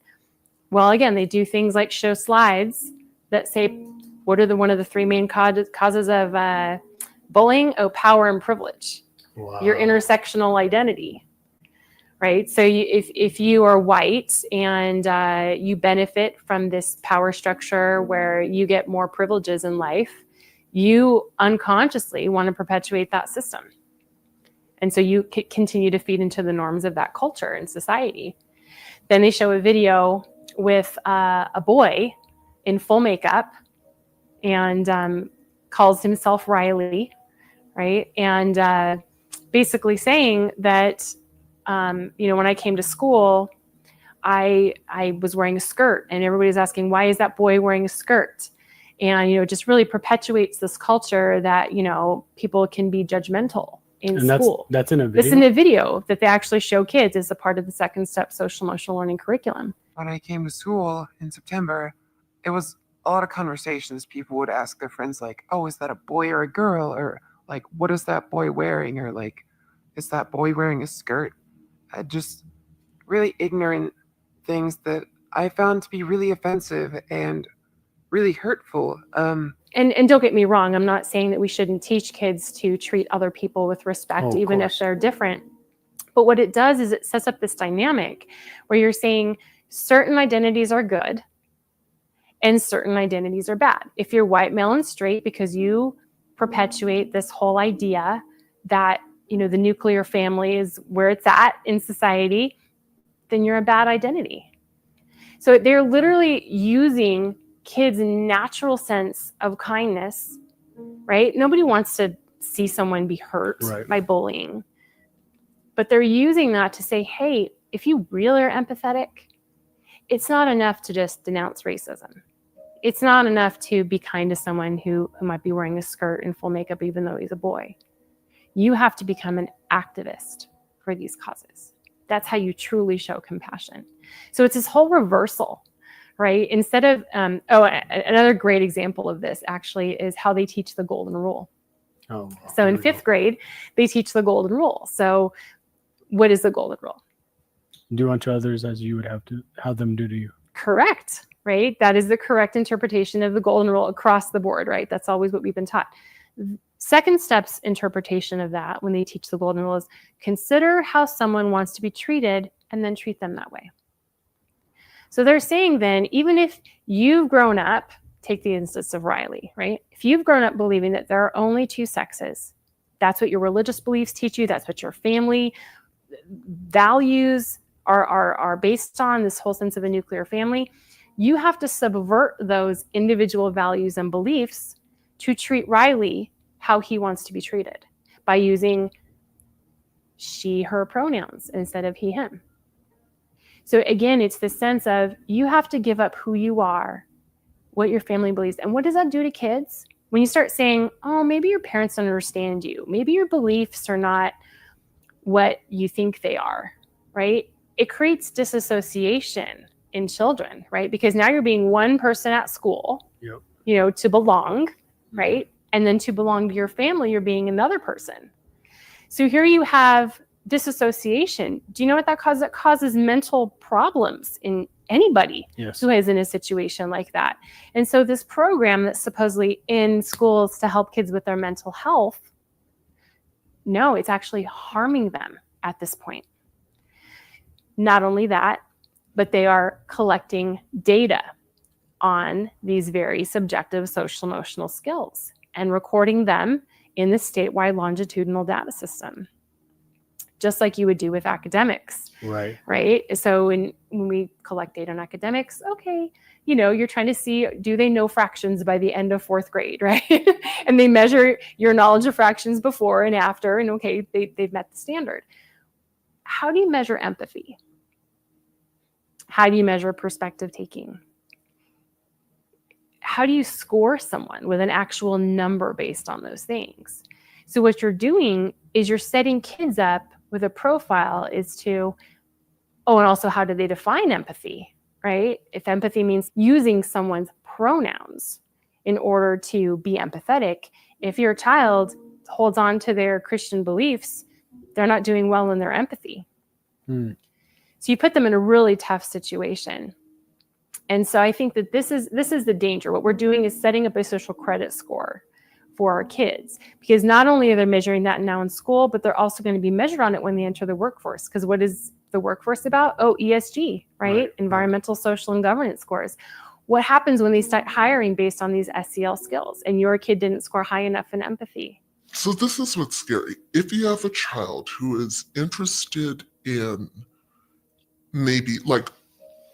[SPEAKER 14] Well, again, they do things like show slides that say, what are one of the three main causes of bullying? Oh, power and privilege. Wow. Your intersectional identity, right? So if you are white and you benefit from this power structure where you get more privileges in life, you unconsciously want to perpetuate that system. And so you continue to feed into the norms of that culture and society. Then they show a video with a boy in full makeup and calls himself Riley, right? And basically saying that, when I came to school, I was wearing a skirt, and everybody's asking, why is that boy wearing a skirt? And, it just really perpetuates this culture that, people can be judgmental in school.
[SPEAKER 2] That's in a video?
[SPEAKER 14] It's in a video that they actually show kids as a part of the second step social emotional learning curriculum.
[SPEAKER 16] When I came to school in September, it was a lot of conversations. People would ask their friends, like, oh, is that a boy or a girl? Or like, what is that boy wearing? Or like, is that boy wearing a skirt? Just really ignorant things that I found to be really offensive and really hurtful. And
[SPEAKER 14] don't get me wrong, I'm not saying that we shouldn't teach kids to treat other people with respect, even if they're different. But what it does is it sets up this dynamic where you're saying certain identities are good and certain identities are bad. If you're white, male, and straight because you perpetuate this whole idea that, the nuclear family is where it's at in society, then you're a bad identity. So they're literally using kids' natural sense of kindness, right? Nobody wants to see someone be hurt by bullying. But they're using that to say, hey, if you really are empathetic, it's not enough to just denounce racism. It's not enough to be kind to someone who might be wearing a skirt and full makeup, even though he's a boy. You have to become an activist for these causes. That's how you truly show compassion. So it's this whole reversal, right? Instead of, another great example of this actually is how they teach the golden rule. So in fifth grade, they teach the golden rule. So what is the golden rule?
[SPEAKER 2] Do unto others as you would have them do to you.
[SPEAKER 14] Correct, right? That is the correct interpretation of the golden rule across the board, right? That's always what we've been taught. Second step's interpretation of that when they teach the golden rule is consider how someone wants to be treated and then treat them that way. So they're saying then, even if you've grown up, take the instance of Riley, right? If you've grown up believing that there are only two sexes, that's what your religious beliefs teach you, that's what your family values are based on, this whole sense of a nuclear family, you have to subvert those individual values and beliefs to treat Riley how he wants to be treated, by using she, her pronouns instead of he, him. So again, it's the sense of you have to give up who you are, what your family believes. And what does that do to kids? When you start saying, oh, maybe your parents don't understand you, maybe your beliefs are not what you think they are, right? It creates disassociation in children, right? Because now you're being one person at school, you know, to belong, right? And then to belong to your family, you're being another person. So here you have disassociation. Do you know what that causes? That causes mental problems in anybody who is in a situation like that. And so this program that's supposedly in schools to help kids with their mental health, no, it's actually harming them at this point. Not only that, but they are collecting data on these very subjective social emotional skills and recording them in the statewide longitudinal data system, just like you would do with academics. Right. So when we collect data on academics, okay, you know, you're trying to see, do they know fractions by the end of 4th grade, right? And they measure your knowledge of fractions before and after, and okay, they've met the standard. How do you measure empathy? How do you measure perspective taking? How do you score someone with an actual number based on those things? So what you're doing is you're setting kids up with a profile is to, oh, and also how do they define empathy, right? If empathy means using someone's pronouns in order to be empathetic, if your child holds on to their Christian beliefs, they're not doing well in their empathy. So you put them in a really tough situation. And so I think that this is the danger. What we're doing is setting up a social credit score for our kids, because not only are they measuring that now in school, but they're also going to be measured on it when they enter the workforce. Because what is the workforce about? Oh, ESG, right? Environmental, social, and governance scores. What happens when they start hiring based on these SEL skills and your kid didn't score high enough in empathy?
[SPEAKER 17] So this is what's scary. If you have a child who is interested in maybe, like,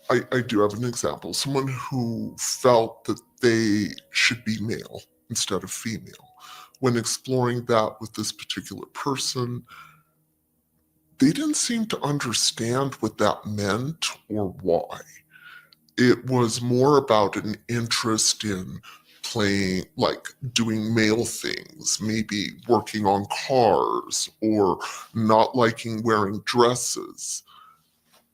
[SPEAKER 17] I do have an example, someone who felt that they should be male instead of female. When exploring that with this particular person, they didn't seem to understand what that meant or why. It was more about an interest in playing, like doing male things, maybe working on cars or not liking wearing dresses.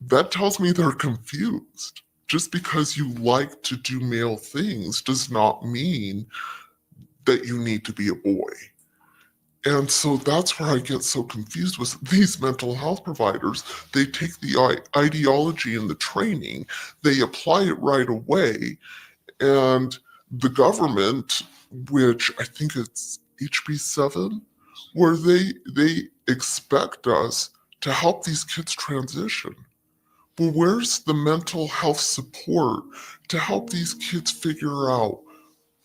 [SPEAKER 17] That tells me they're confused. Just because you like to do male things does not mean that you need to be a boy. And so that's where I get so confused with these mental health providers. They take the ideology and the training, they apply it right away, and the government, which I think it's HB7, where they expect us to help these kids transition. Well, where's the mental health support to help these kids figure out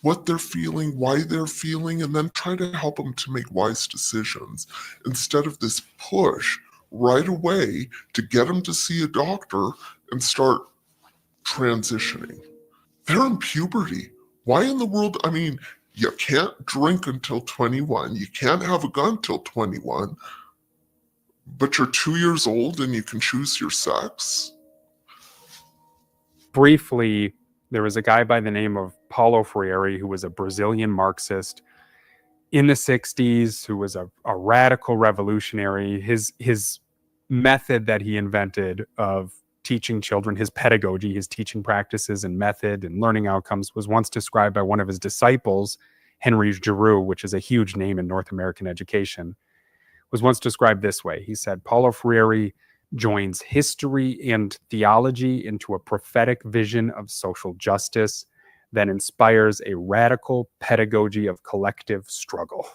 [SPEAKER 17] what they're feeling, why they're feeling, and then try to help them to make wise decisions instead of this push right away to get them to see a doctor and start transitioning? They're in puberty. Why in the world? I mean, you can't drink until 21. You can't have a gun till 21. But you're 2 years old and you can choose your sex?
[SPEAKER 12] Briefly, there was a guy by the name of Paulo Freire who was a Brazilian Marxist in the 60s, who was a radical revolutionary. His method that he invented of teaching children, his pedagogy, his teaching practices and method and learning outcomes was once described by one of his disciples, Henry Giroux, which is a huge name in North American education, was once described this way. He said, Paulo Freire joins history and theology into a prophetic vision of social justice that inspires a radical pedagogy of collective struggle.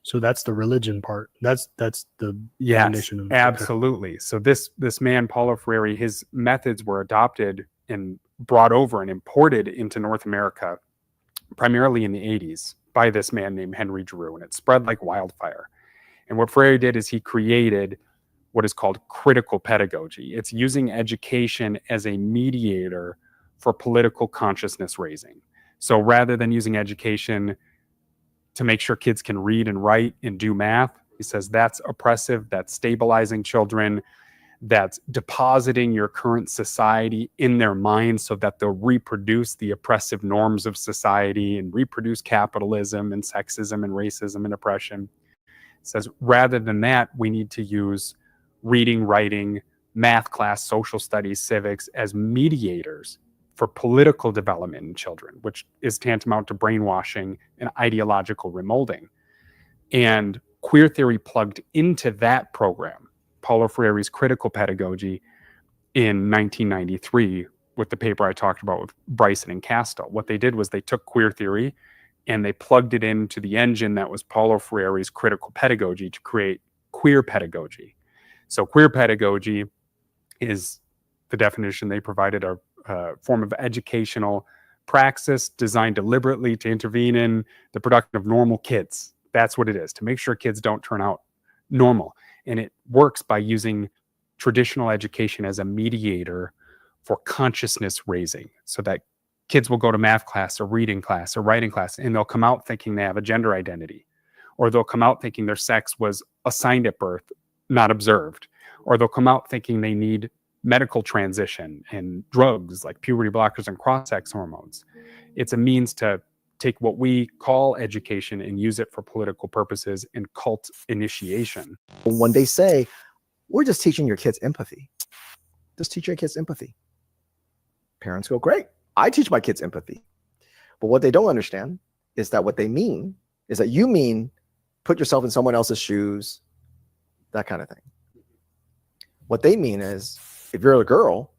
[SPEAKER 2] So that's the religion part. That's the definition of
[SPEAKER 12] absolutely. So this man, Paulo Freire, his methods were adopted and brought over and imported into North America, primarily in the 80s, by this man named Henry Giroux, and it spread like wildfire. And what Freire did is he created what is called critical pedagogy. It's using education as a mediator for political consciousness raising. So rather than using education to make sure kids can read and write and do math, he says that's oppressive, that's stabilizing children, that's depositing your current society in their minds so that they'll reproduce the oppressive norms of society and reproduce capitalism and sexism and racism and oppression. It says rather than that, we need to use reading, writing, math class, social studies, civics as mediators for political development in children, which is tantamount to brainwashing and ideological remolding. And queer theory plugged into that program, Paulo Freire's critical pedagogy, in 1993 with the paper I talked about with Bryson and Castle. What they did was they took queer theory and they plugged it into the engine that was Paulo Freire's critical pedagogy to create queer pedagogy. So queer pedagogy is the definition they provided, a form of educational praxis designed deliberately to intervene in the production of normal kids. That's what it is, to make sure kids don't turn out normal. And it works by using traditional education as a mediator for consciousness raising, so that kids will go to math class or reading class or writing class, and they'll come out thinking they have a gender identity, or they'll come out thinking their sex was assigned at birth, not observed, or they'll come out thinking they need medical transition and drugs like puberty blockers and cross-sex hormones. It's a means to take what we call education and use it for political purposes and cult initiation.
[SPEAKER 18] When they say, we're just teaching your kids empathy, just teach your kids empathy, parents go, great, I teach my kids empathy. But what they don't understand is that what they mean is that you mean put yourself in someone else's shoes, that kind of thing. What they mean is, if you're a girl,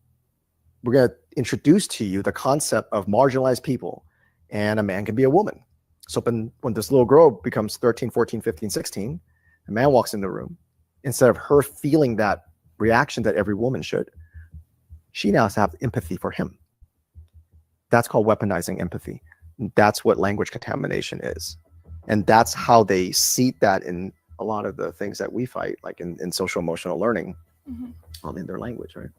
[SPEAKER 18] we're going to introduce to you the concept of marginalized people, and a man can be a woman. So when this little girl becomes 13, 14, 15, 16, a man walks in the room, instead of her feeling that reaction that every woman should, she now has to have empathy for him. That's called weaponizing empathy. That's what language contamination is. And that's how they seed that in a lot of the things that we fight, like in social emotional learning, in their language, right?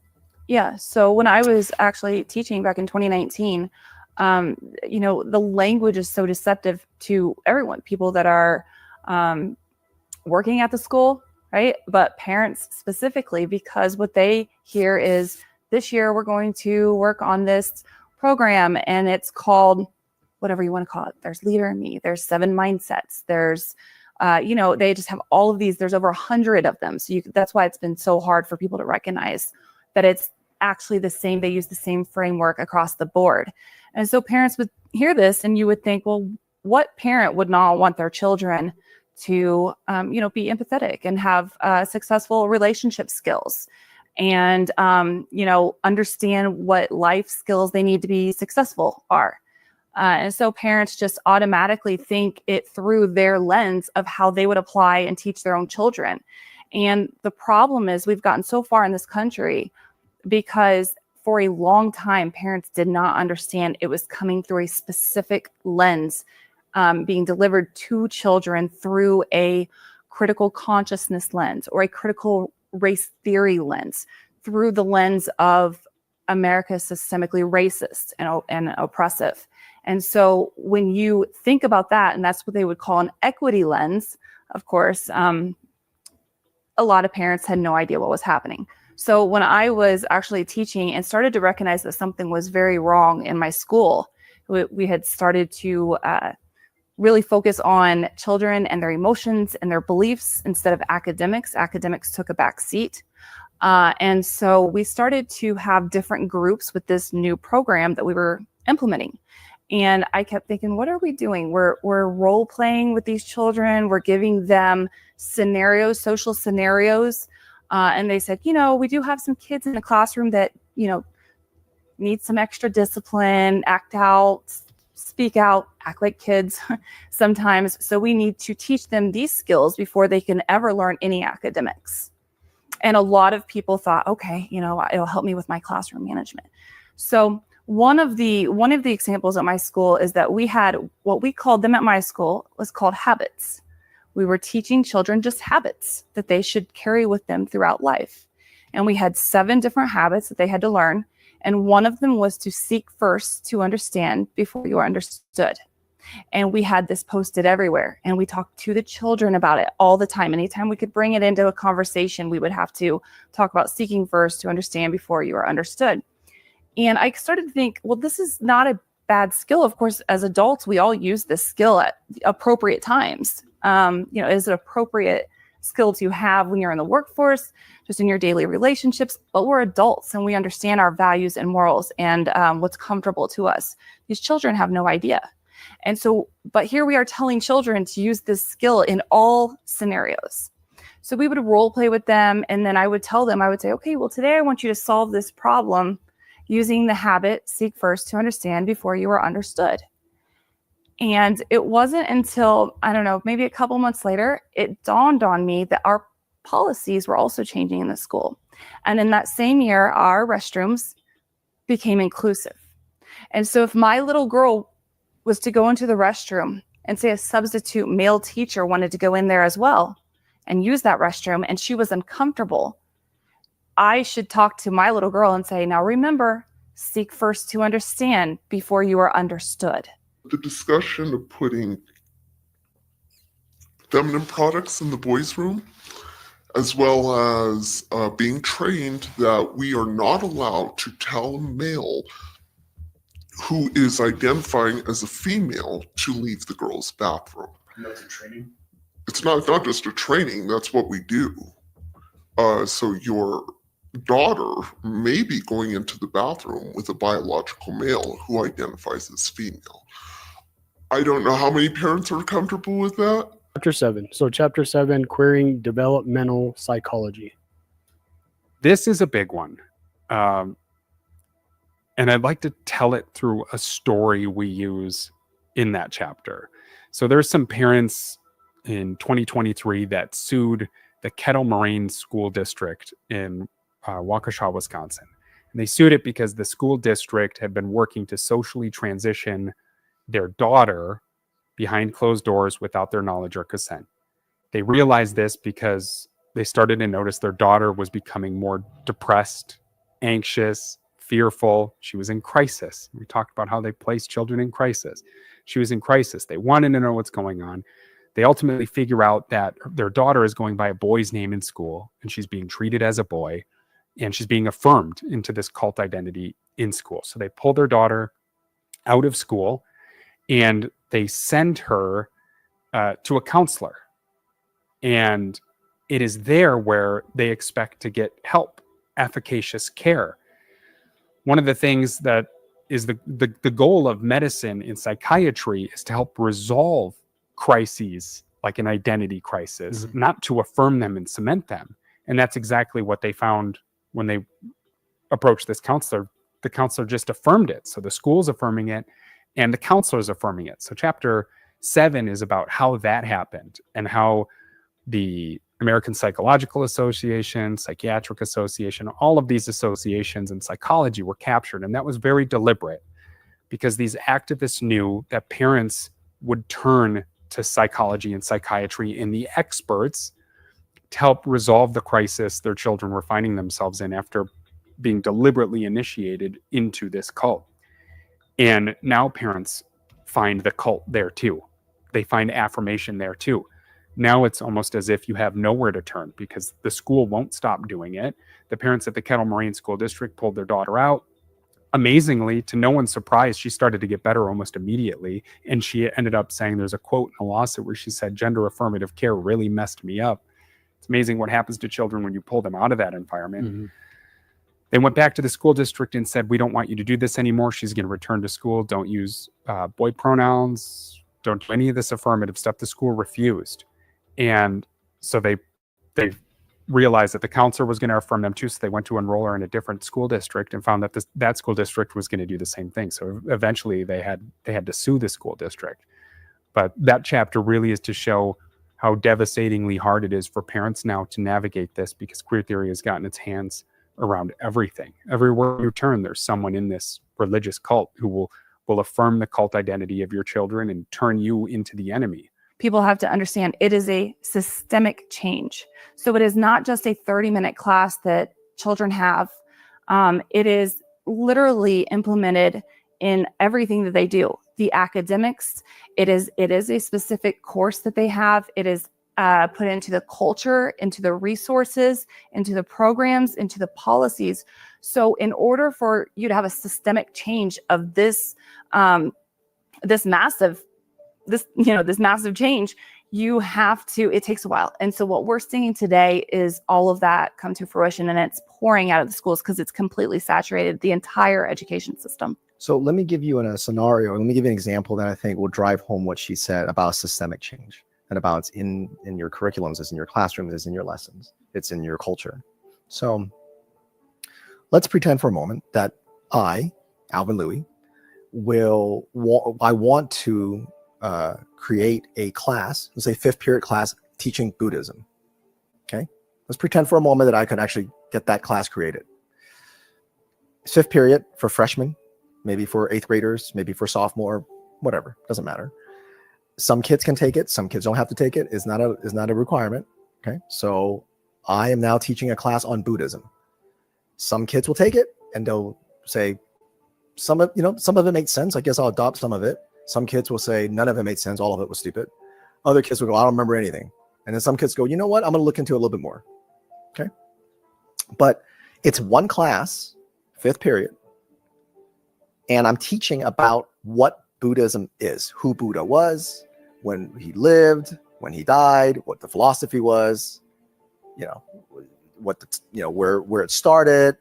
[SPEAKER 19] Yeah. So when I was actually teaching back in 2019, the language is so deceptive to everyone, people that are working at the school, right? But parents specifically, because what they hear is, this year we're going to work on this program, and it's called whatever you want to call it. There's Leader in Me, there's 7 mindsets, there's they just have all of these. There's over 100 of them. So that's why it's been so hard for people to recognize that it's actually the same. They use the same framework across the board. And so parents would hear this, and you would think, well, what parent would not want their children to, be empathetic and have successful relationship skills and, understand what life skills they need to be successful are. And so parents just automatically think it through their lens of how they would apply and teach their own children. And the problem is we've gotten so far in this country because for a long time, parents did not understand it was coming through a specific lens, being delivered to children through a critical consciousness lens or a critical race theory lens, through the lens of America is systemically racist and oppressive. And so when you think about that, and that's what they would call an equity lens, of course, a lot of parents had no idea what was happening. So when I was actually teaching and started to recognize that something was very wrong in my school, we had started to really focus on children and their emotions and their beliefs instead of academics. Academics took a back seat. And so we started to have different groups with this new program that we were implementing. And I kept thinking, what are we doing? We're role playing with these children. We're giving them scenarios, social scenarios. And they said, we do have some kids in the classroom that, need some extra discipline, act out, speak out, act like kids sometimes. So we need to teach them these skills before they can ever learn any academics. And a lot of people thought, okay, it'll help me with my classroom management. So one of the examples at my school is that we had what we called them at my school was called habits. We were teaching children just habits that they should carry with them throughout life. And we had 7 different habits that they had to learn. And one of them was to seek first to understand before you are understood. And we had this posted everywhere. And we talked to the children about it all the time. Anytime we could bring it into a conversation, we would have to talk about seeking first to understand before you are understood. And I started to think, well, this is not a bad skill. Of course, as adults, we all use this skill at appropriate times. Is an appropriate skill to have when you're in the workforce, just in your daily relationships, but we're adults and we understand our values and morals and what's comfortable to us. These children have no idea. And so, but here we are telling children to use this skill in all scenarios. So we would role play with them. And then I would tell them, I would say, okay, well, today I want you to solve this problem using the habit, seek first to understand before you are understood. And it wasn't until, I don't know, maybe a couple months later, it dawned on me that our policies were also changing in the school. And in that same year, our restrooms became inclusive. And so if my little girl was to go into the restroom and say a substitute male teacher wanted to go in there as well and use that restroom and she was uncomfortable, I should talk to my little girl and say, now remember, seek first to understand before you are understood.
[SPEAKER 17] The discussion of putting feminine products in the boys' room, as well as being trained that we are not allowed to tell a male who is identifying as a female to leave the girls' bathroom.
[SPEAKER 2] That's a training?
[SPEAKER 17] It's not just a training, that's what we do. So your daughter may be going into the bathroom with a biological male who identifies as female. I don't know how many parents are comfortable with that.
[SPEAKER 2] Chapter 7. So chapter 7, queering developmental psychology.
[SPEAKER 12] This is a big one. And I'd like to tell it through a story we use in that chapter. So there's some parents in 2023 that sued the Kettle Moraine School District in Waukesha, Wisconsin. And they sued it because the school district had been working to socially transition their daughter behind closed doors without their knowledge or consent. They realized this because they started to notice their daughter was becoming more depressed, anxious, fearful. She was in crisis. We talked about how they place children in crisis. She was in crisis. They wanted to know what's going on. They ultimately figure out that their daughter is going by a boy's name in school, and she's being treated as a boy, and she's being affirmed into this cult identity in school. So they pull their daughter out of school, and they send her to a counselor. And it is there where they expect to get help, efficacious care. One of the things that is the goal of medicine in psychiatry is to help resolve crises like an identity crisis, not to affirm them and cement them. And that's exactly what they found when they approached this counselor. The counselor just affirmed it. So the school's affirming it and the counselor's affirming it. So chapter 7 is about how that happened and how the American Psychological Association, Psychiatric Association, all of these associations in psychology were captured. And that was very deliberate because these activists knew that parents would turn to psychology and psychiatry and the experts to help resolve the crisis their children were finding themselves in after being deliberately initiated into this cult. And now parents find the cult there too. They find affirmation there too. Now it's almost as if you have nowhere to turn because the school won't stop doing it. The parents at the Kettle Moraine School District pulled their daughter out. Amazingly, to no one's surprise, she started to get better almost immediately. And she ended up saying, there's a quote in a lawsuit where she said, gender affirmative care really messed me up. It's amazing what happens to children when you pull them out of that environment. They went back to the school district and said, we don't want you to do this anymore. She's going to return to school. Don't use boy pronouns. Don't do any of this affirmative stuff. The school refused. And so they realized that the counselor was going to affirm them too. So they went to enroll her in a different school district and found that that school district was going to do the same thing. So eventually they had to sue the school district. But that chapter really is to show how devastatingly hard it is for parents now to navigate this because queer theory has gotten its hands around everything. Everywhere you turn, there's someone in this religious cult who will affirm the cult identity of your children and turn you into the enemy.
[SPEAKER 19] people have to understand it is a systemic change. So it is not just a 30-minute class that children have. It is literally implemented in everything that they do. The academics, it is a specific course that they have. It is put into the culture, into the resources, into the programs, into the policies. So in order for you to have a systemic change of this massive change, you have to, it takes a while. And so what we're seeing today is all of that come to fruition, and it's pouring out of the schools because it's completely saturated the entire education system.
[SPEAKER 18] So let me give you a scenario. Let me give you an example that I think will drive home what she said about systemic change and about it's in your curriculums, it's in your classrooms, it's in your lessons, it's in your culture. So let's pretend for a moment that I, Alvin Louis, I want to create a class, let's say 5th period class teaching Buddhism. Okay, let's pretend for a moment that I could actually get that class created. 5th period for freshmen, maybe for 8th graders, maybe for sophomore, whatever, doesn't matter. Some kids can take it, some kids don't have to take it. It's not a requirement. Okay, so I am now teaching a class on Buddhism. Some kids will take it and they'll say, some of it makes sense. I guess I'll adopt some of it. Some kids will say none of it made sense. All of it was stupid. Other kids will go, I don't remember anything. And then some kids go, you know what? I'm going to look into it a little bit more. Okay. But it's one class, 5th period. And I'm teaching about what Buddhism is, who Buddha was, when he lived, when he died, what the philosophy was, where it started,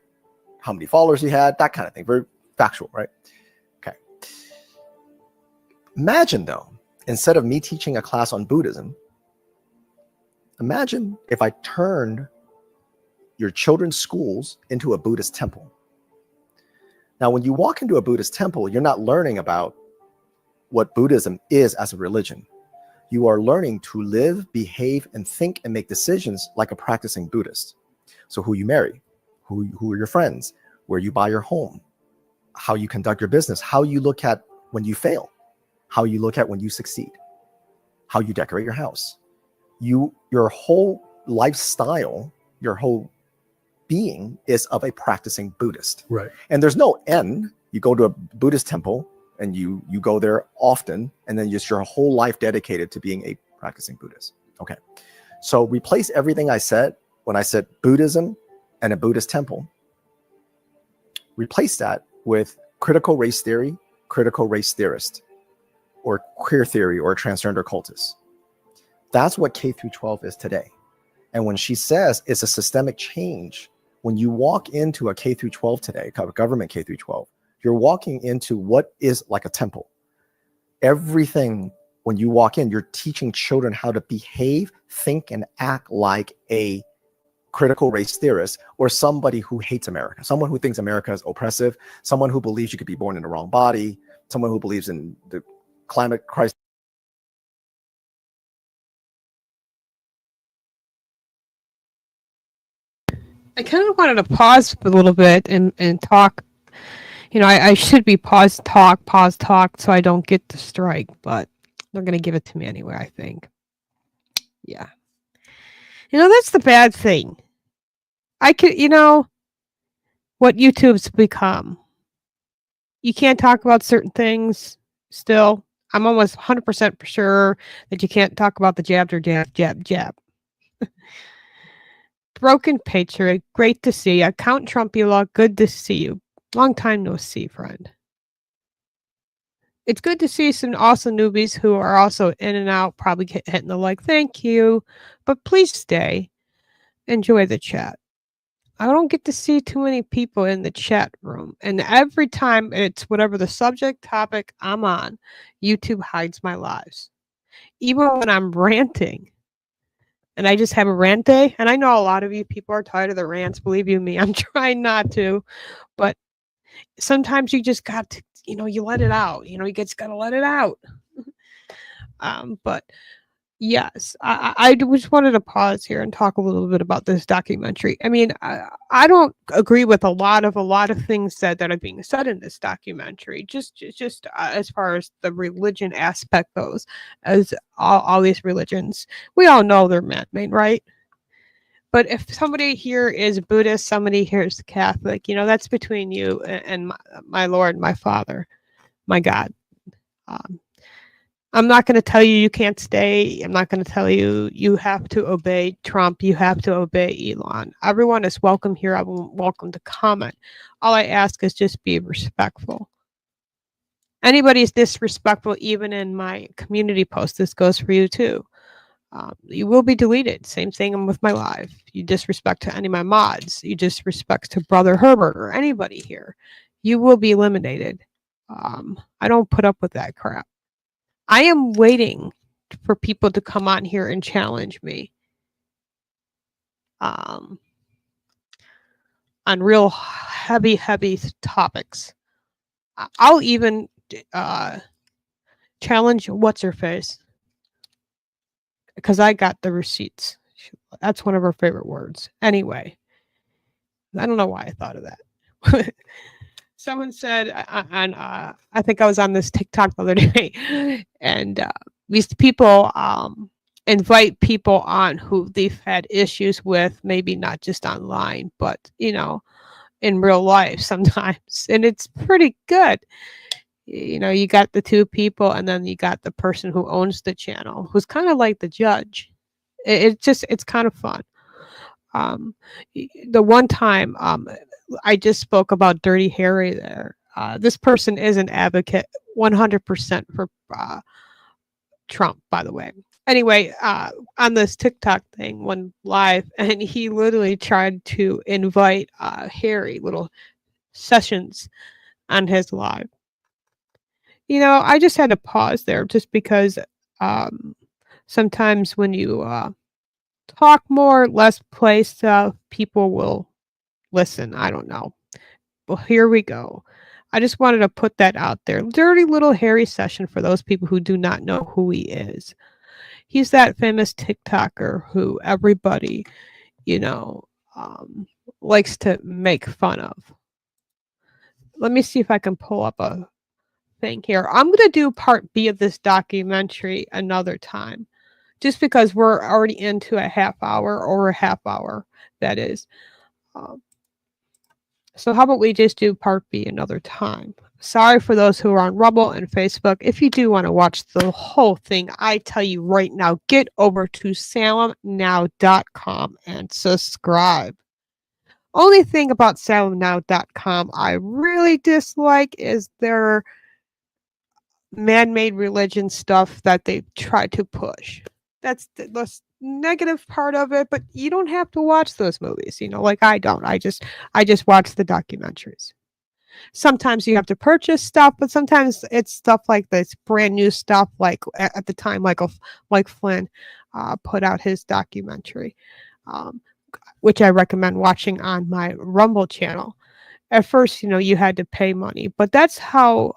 [SPEAKER 18] how many followers he had, that kind of thing. Very factual, right? Okay. Imagine though, instead of me teaching a class on Buddhism, imagine if I turned your children's schools into a Buddhist temple. Now, when you walk into a Buddhist temple, you're not learning about what Buddhism is as a religion. You are learning to live, behave, and think and make decisions like a practicing Buddhist. So who you marry, who are your friends, where you buy your home, how you conduct your business, how you look at when you fail, how you look at when you succeed, how you decorate your house. Your whole lifestyle, your whole being is of a practicing Buddhist.
[SPEAKER 2] Right.
[SPEAKER 18] And there's no end. You go to a Buddhist temple and you go there often, and then just your whole life dedicated to being a practicing Buddhist. Okay. So replace everything I said when I said Buddhism and a Buddhist temple. Replace that with critical race theory, critical race theorist, or queer theory, or transgender cultist. That's what K through 12 is today. And when she says it's a systemic change, when you walk into a K through 12 today, government K through 12, you're walking into what is like a temple. Everything, when you walk in, you're teaching children how to behave, think, and act like a critical race theorist, or somebody who hates America, someone who thinks America is oppressive, someone who believes you could be born in the wrong body, someone who believes in the climate crisis.
[SPEAKER 1] I kind of wanted to pause a little bit and talk. I should be pause talk, so I don't get the strike, but they're going to give it to me anyway, I think. Yeah. That's the bad thing. I could, what YouTube's become. You can't talk about certain things still. I'm almost 100% sure that you can't talk about the jab. Broken Patriot, great to see you. Count Trumpula, good to see you. Long time no see, friend. It's good to see some awesome newbies who are also in and out, probably hitting the like, thank you. But please stay. Enjoy the chat. I don't get to see too many people in the chat room. And every time it's whatever the subject topic I'm on, YouTube hides my lives. Even when I'm ranting. And I just have a rant day. And I know a lot of you people are tired of the rants. Believe you me, I'm trying not to. But sometimes you just got to, you let it out. You just got to let it out. But Yes, just wanted to pause here and talk a little bit about this documentary. I mean, I don't agree with a lot of things that are being said in this documentary. Just as far as the religion aspect goes, as all these religions, we all know they're man-made, right? But if somebody here is Buddhist, somebody here is Catholic, that's between you and my Lord, my Father, my God. I'm not going to tell you you can't stay. I'm not going to tell you you have to obey Trump. You have to obey Elon. Everyone is welcome here. I'm welcome to comment. All I ask is just be respectful. Anybody is disrespectful, even in my community post, this goes for you too. You will be deleted. Same thing with my live. You disrespect to any of my mods. You disrespect to Brother Herbert or anybody here. You will be eliminated. I don't put up with that crap. I am waiting for people to come on here and challenge me on real heavy topics. I'll even challenge what's her face, because I got the receipts. That's one of her favorite words. Anyway, I don't know why I thought of that. Someone said, I think I was on this TikTok the other day, and these people invite people on who they've had issues with, maybe not just online, but in real life sometimes, and it's pretty good. You got the two people, and then you got the person who owns the channel, who's kind of like the judge. It's kind of fun. The one time I just spoke about Dirty Harry there. This person is an advocate 100% for Trump, by the way. Anyway, on this TikTok thing, one live, and he literally tried to invite Harry little sessions on his live. I just had to pause there just because sometimes when you talk more, less play stuff, people will listen. I don't know. Well, here we go. I just wanted to put that out there. Dirty little Harry session for those people who do not know who he is. He's that famous TikToker who everybody, likes to make fun of. Let me see if I can pull up a thing here. I'm going to do part B of this documentary another time, just because we're already into a half hour, that is. So how about we just do part B another time? Sorry for those who are on Rumble and Facebook. If you do want to watch the whole thing, I tell you right now, get over to salemnow.com and subscribe. Only thing about salemnow.com I really dislike is their man-made religion stuff that they try to push. That's the negative part of it, but you don't have to watch those movies, like I don't. I just watch the documentaries. Sometimes you have to purchase stuff, but sometimes it's stuff like this brand new stuff, like at the time Mike Flynn put out his documentary, which I recommend watching on my Rumble channel. At first, you had to pay money, but that's how,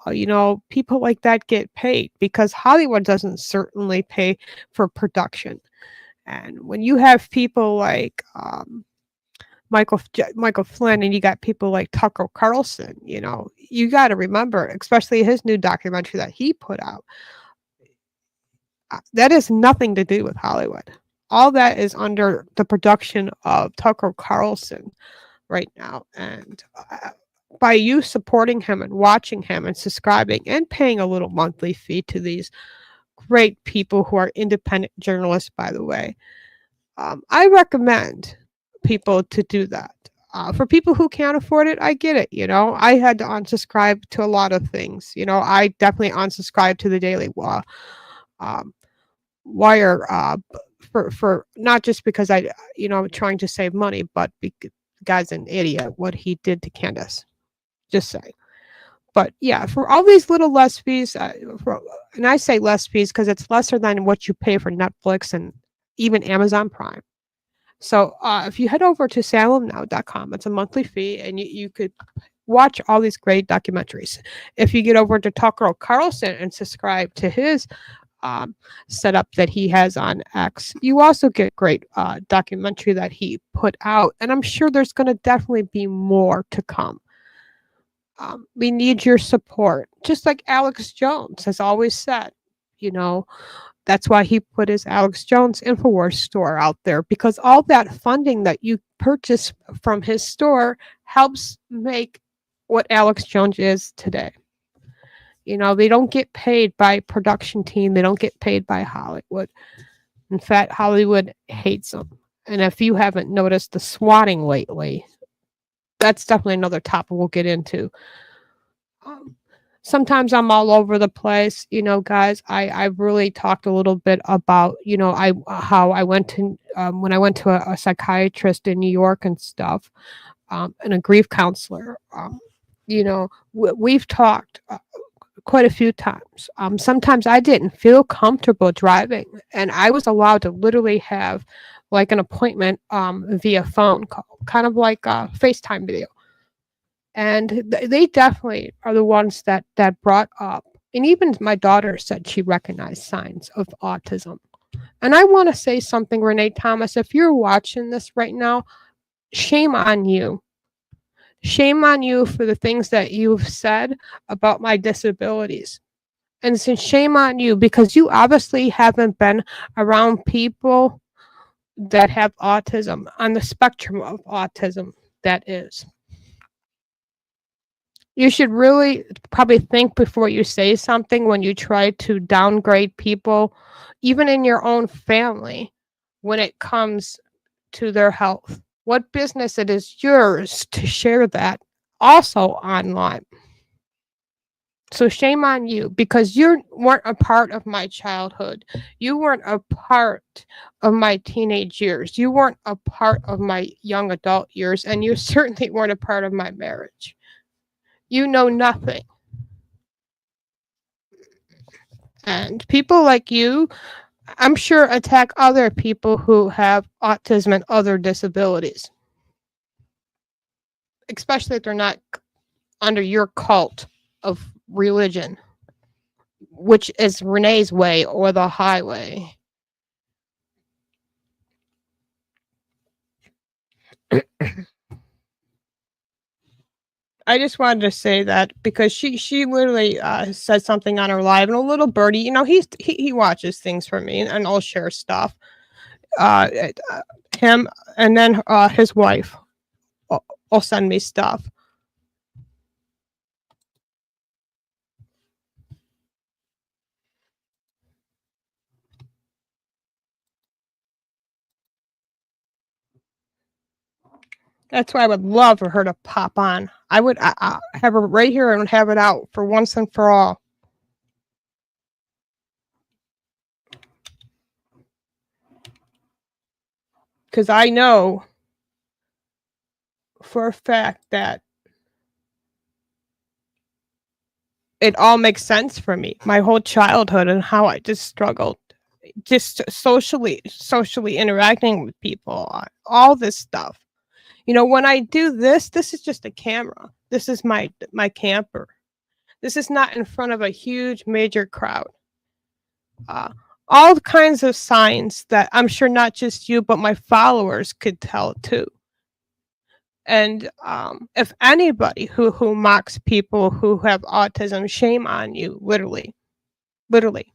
[SPEAKER 1] people like that get paid, because Hollywood doesn't certainly pay for production. And when you have people like Michael Flynn, and you got people like Tucker Carlson, you got to remember, especially his new documentary that he put out, that has nothing to do with Hollywood. All that is under the production of Tucker Carlson right now. And by you supporting him and watching him and subscribing and paying a little monthly fee to these great people who are independent journalists, by the way, I recommend people to do that. For people who can't afford it, I get it. I had to unsubscribe to a lot of things. I definitely unsubscribed to the Daily Wire for not just because I'm trying to save money, but because the guy's an idiot what he did to Candace. Just saying. But yeah, for all these little less fees, and I say less fees because it's lesser than what you pay for Netflix and even Amazon Prime. So if you head over to salemnow.com, it's a monthly fee, and you could watch all these great documentaries. If you get over to Tucker Carlson and subscribe to his setup that he has on X. You also get great documentary that he put out, and I'm sure there's going to definitely be more to come. We need your support, just like Alex Jones has always said. You know, that's why he put his Alex Jones Infowars store out there, because all that funding that you purchase from his store helps make what Alex Jones is today. You know, they don't get paid by production team. They don't get paid by Hollywood. In fact, Hollywood hates them. And if you haven't noticed the swatting lately, that's definitely another topic we'll get into. Sometimes I'm all over the place, you know, guys. I've really talked a little bit about, you know, how I went to when I went to a psychiatrist in New York and stuff, and a grief counselor. You know, we've talked quite a few times. Sometimes I didn't feel comfortable driving, and I was allowed to literally have like an appointment via phone call, kind of like a FaceTime video. And they definitely are the ones that brought up, and even my daughter said she recognized signs of autism. And I want to say something, Renee Thomas, if you're watching this right now, shame on you. Shame on you for the things that you've said about my disabilities. And so shame on you, because you obviously haven't been around people that have autism, on the spectrum of autism, that is. You should really probably think before you say something when you try to downgrade people, even in your own family, when it comes to their health. What business it is yours to share that also online? So shame on you, because you weren't a part of my childhood. You weren't a part of my teenage years. You weren't a part of my young adult years, and you certainly weren't a part of my marriage. You know nothing. And people like you, I'm sure, attack other people who have autism and other disabilities. Especially if they're not under your cult of religion, which is Renee's way or the highway. I just wanted to say that because she literally said something on her live, and a little birdie, you know, he watches things for me, and I'll share stuff. Him and then his wife will send me stuff. That's why I would love for her to pop on. I would have her right here and have it out for once and for all. Because I know for a fact that it all makes sense for me. My whole childhood and how I just struggled. Just socially interacting with people. All this stuff. You know, when I do this is just a camera. This is my camper. This is not in front of a huge major crowd. All kinds of signs that I'm sure not just you, but my followers could tell too. And if anybody who mocks people who have autism, shame on you, literally. Literally.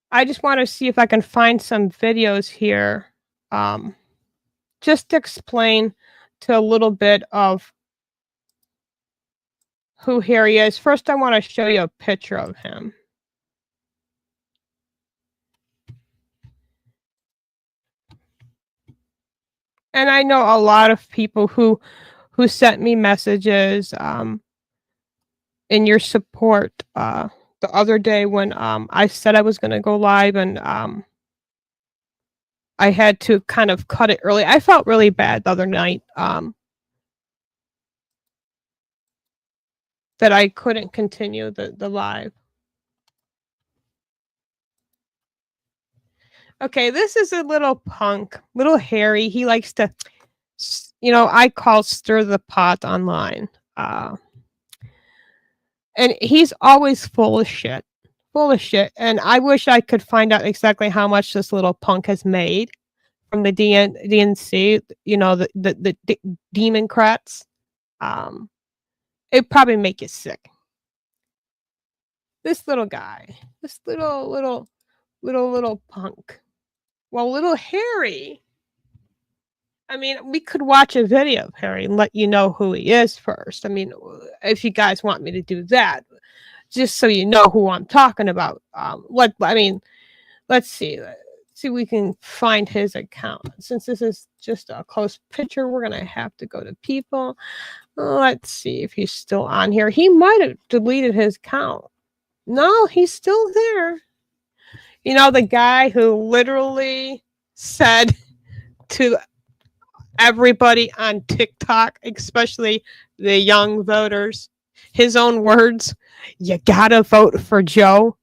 [SPEAKER 1] I just want to see if I can find some videos here, just to explain to a little bit of who Harry is. First, I want to show you a picture of him. And I know a lot of people who sent me messages in your support the other day when I said I was going to go live, and I had to kind of cut it early. I felt really bad the other night that I couldn't continue the live. Okay, this is a little punk, little Harry. He likes to, you know, I call stir the pot online. And he's always full of shit. Full of shit. And I wish I could find out exactly how much this little punk has made from the DNC, the Democrats. It'd probably make you sick. This little guy, this little punk. Well, little Harry. I mean, we could watch a video of Harry and let you know who he is first. I mean, if you guys want me to do that, just so you know who I'm talking about. Let's see. Let's see if we can find his account. Since this is just a close picture, we're gonna have to go to people. Let's see if he's still on here. He might have deleted his account. No, he's still there. You know, the guy who literally said to everybody on TikTok, especially the young voters, his own words, you gotta vote for Joe.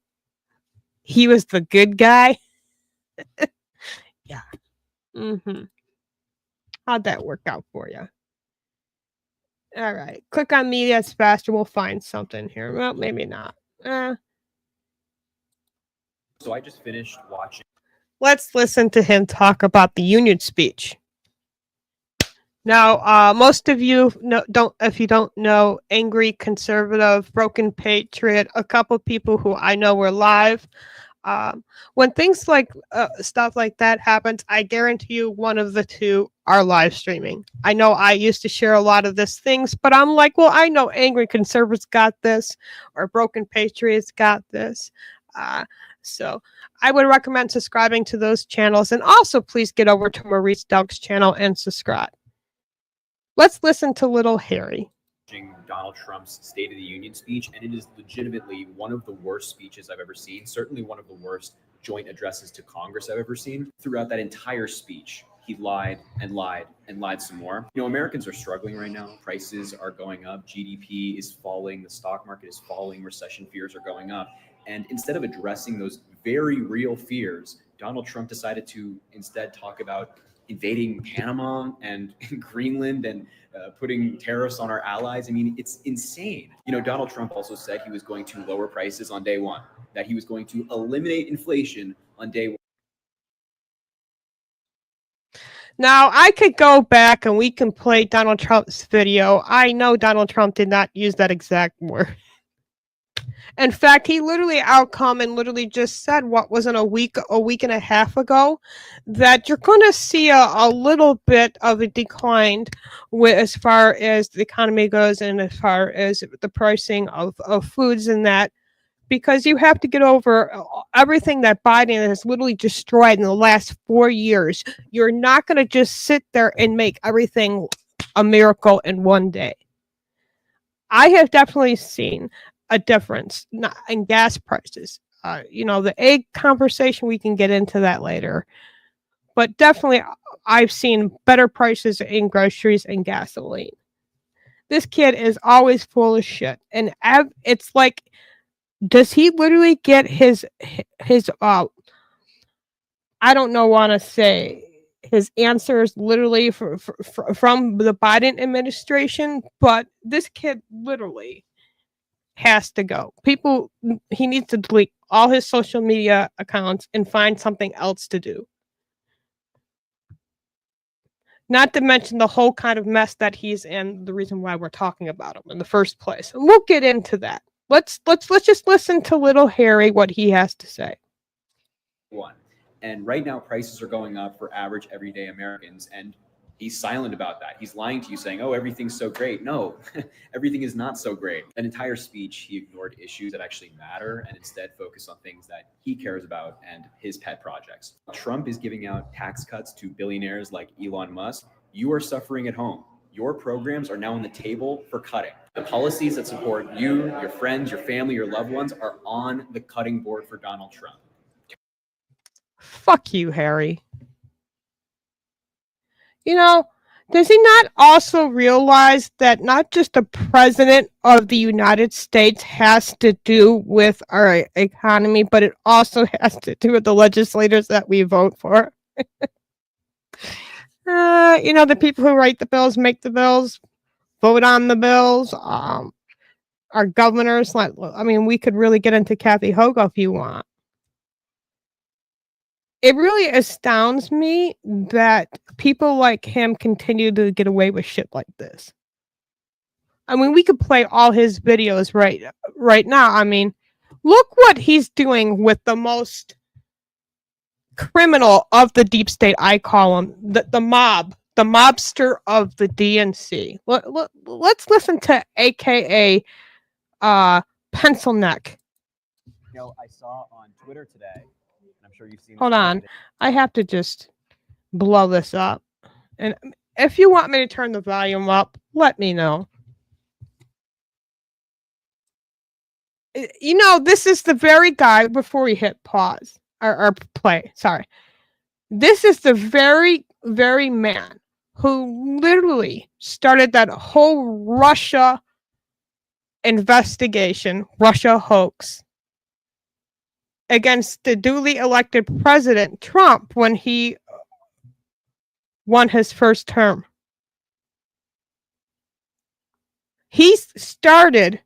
[SPEAKER 1] He was the good guy. Yeah. How'd that work out for you? All right. Click on me. That's faster. We'll find something here. Well, maybe not.
[SPEAKER 20] So I just finished watching.
[SPEAKER 1] Let's listen to him talk about the Union speech. Now, most of you if you don't know, angry conservative, broken patriot, a couple people who I know were live. When things like stuff like that happens, I guarantee you one of the two are live streaming. I know I used to share a lot of these things, but I'm like, well, I know angry conservatives got this, or broken patriots got this. So I would recommend subscribing to those channels, and also please get over to Maurice Delk's channel and subscribe. Let's listen to little Harry.
[SPEAKER 20] Donald Trump's State of the Union speech, and it is legitimately one of the worst speeches I've ever seen, certainly one of the worst joint addresses to Congress I've ever seen. Throughout that entire speech, he lied and lied and lied some more. You know, Americans are struggling right now. Prices are going up. GDP is falling. The stock market is falling. Recession fears are going up. And instead of addressing those very real fears, Donald Trump decided to instead talk about invading Panama and Greenland and putting tariffs on our allies. I mean, it's insane. You know, Donald Trump also said he was going to lower prices on day one, that he was going to eliminate inflation on day one.
[SPEAKER 1] Now, I could go back and we can play Donald Trump's video. I know Donald Trump did not use that exact word. In fact, he literally outcome and literally just said what wasn't a week and a half ago, that you're going to see a little bit of a decline as far as the economy goes and as far as the pricing of foods and that, because you have to get over everything that Biden has literally destroyed in the last 4 years. You're not going to just sit there and make everything a miracle in one day. I have definitely seen a difference in gas prices. The egg conversation, we can get into that later. But definitely, I've seen better prices in groceries and gasoline. This kid is always full of shit. And it's like, does he literally get his I don't know, want to say his answers literally from the Biden administration? But this kid literally has to go. He needs to delete all his social media accounts and find something else to do. Not to mention the whole kind of mess that he's in, the reason why we're talking about him in the first place. And we'll get into that. Let's just listen to little Harry, what he has to say.
[SPEAKER 20] And right now prices are going up for average everyday Americans, and he's silent about that. He's lying to you saying, oh, everything's so great. No, everything is not so great. That entire speech, he ignored issues that actually matter and instead focused on things that he cares about and his pet projects. Trump is giving out tax cuts to billionaires like Elon Musk. You are suffering at home. Your programs are now on the table for cutting. The policies that support you, your friends, your family, your loved ones are on the cutting board for Donald Trump.
[SPEAKER 1] Fuck you, Harry. Does he not also realize that not just the president of the United States has to do with our economy, but it also has to do with the legislators that we vote for? The people who write the bills, make the bills, vote on the bills. Our governors, like, I mean, we could really get into Kathy Hochul if you want. It really astounds me that people like him continue to get away with shit like this. I mean, we could play all his videos right now. I mean, look what he's doing with the most criminal of the deep state, I call him, the mob, the mobster of the DNC. Let's listen to AKA Pencil Neck.
[SPEAKER 20] You know, I saw on Twitter today, and I'm sure you've seen.
[SPEAKER 1] Hold on, I have to just blow this up. And if you want me to turn the volume up, let me know. You know, this is the very guy, before we hit pause or play, sorry. This is the very, very man who literally started that whole Russia investigation, Russia hoax, against the duly elected President Trump when he won his first term. He started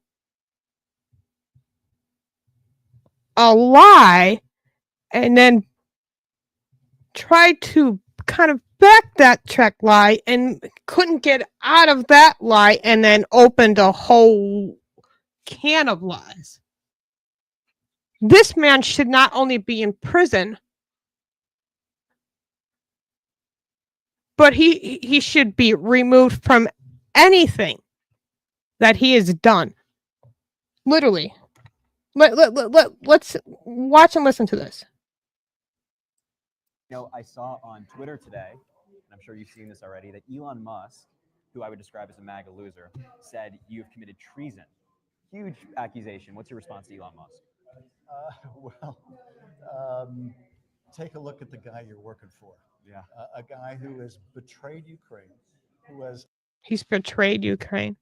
[SPEAKER 1] a lie and then tried to kind of back that check lie and couldn't get out of that lie and then opened a whole can of lies. This man should not only be in prison, but he should be removed from anything that he has done. Literally. Let's watch and listen to this.
[SPEAKER 20] You know, I saw on Twitter today, and I'm sure you've seen this already, that Elon Musk, who I would describe as a MAGA loser, said you've committed treason. Huge accusation. What's your response to Elon Musk?
[SPEAKER 21] Take a look at the guy you're working for.
[SPEAKER 20] Yeah.
[SPEAKER 21] A guy who has betrayed Ukraine, who has...
[SPEAKER 1] He's betrayed Ukraine.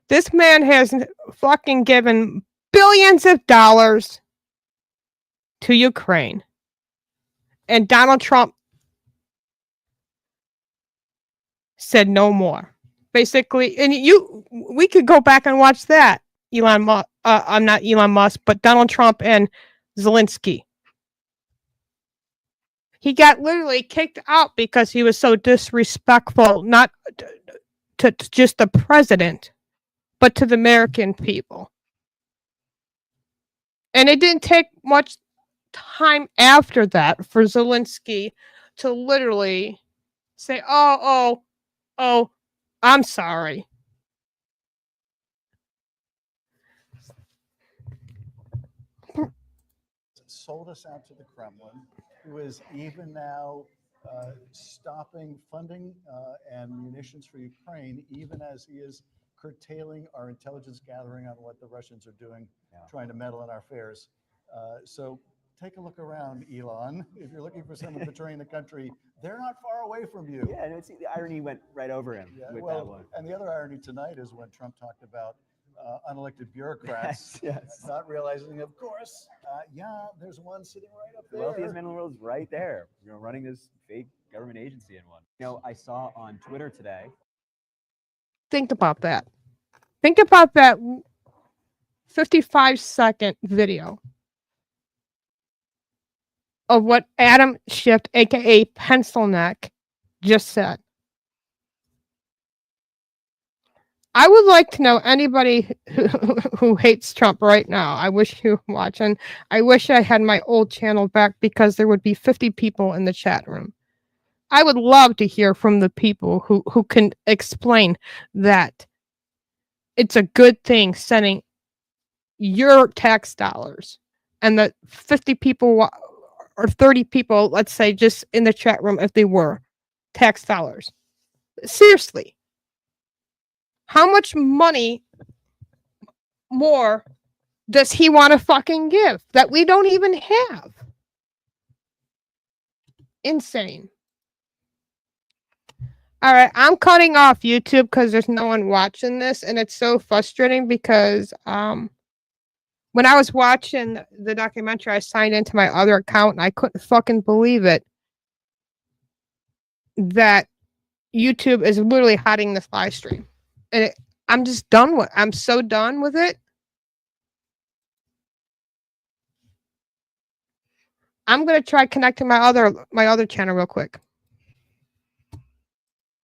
[SPEAKER 1] This man has fucking given billions of dollars to Ukraine. And Donald Trump said no more. Basically, and we could go back and watch that. I'm not Elon Musk, but Donald Trump and Zelensky. He got literally kicked out because he was so disrespectful, not to just the president, but to the American people. And it didn't take much time after that for Zelensky to literally say, oh, I'm sorry.
[SPEAKER 21] Sold us out to the Kremlin, who is even now stopping funding and munitions for Ukraine, even as he is curtailing our intelligence gathering on what the Russians are doing, trying to meddle in our affairs. So take a look around, Elon. If you're looking for someone betraying the country, they're not far away from you.
[SPEAKER 20] Yeah, and the irony went right over him with that one.
[SPEAKER 21] And the other irony tonight is when Trump talked about unelected bureaucrats,
[SPEAKER 20] yes.
[SPEAKER 21] not realizing, of course, there's one sitting right up
[SPEAKER 20] The
[SPEAKER 21] there.
[SPEAKER 20] wealthiest man in the world is right there, running this fake government agency in one. You know, I saw on Twitter today.
[SPEAKER 1] Think about that. Think about that 55-second video of what Adam Schiff, aka Pencil Neck, just said. I would like to know anybody who hates Trump right now. I wish you were watching. I wish I had my old channel back because there would be 50 people in the chat room. I would love to hear from the people who can explain that it's a good thing sending your tax dollars and the 50 people or 30 people, let's say, just in the chat room, if they were tax dollars. Seriously. How much money more does he want to fucking give that we don't even have? Insane. All right, I'm cutting off YouTube because there's no one watching this, and it's so frustrating because when I was watching the documentary, I signed into my other account, and I couldn't fucking believe it that YouTube is literally hiding this live stream. I'm just done with. I'm so done with it. I'm gonna try connecting my other channel real quick.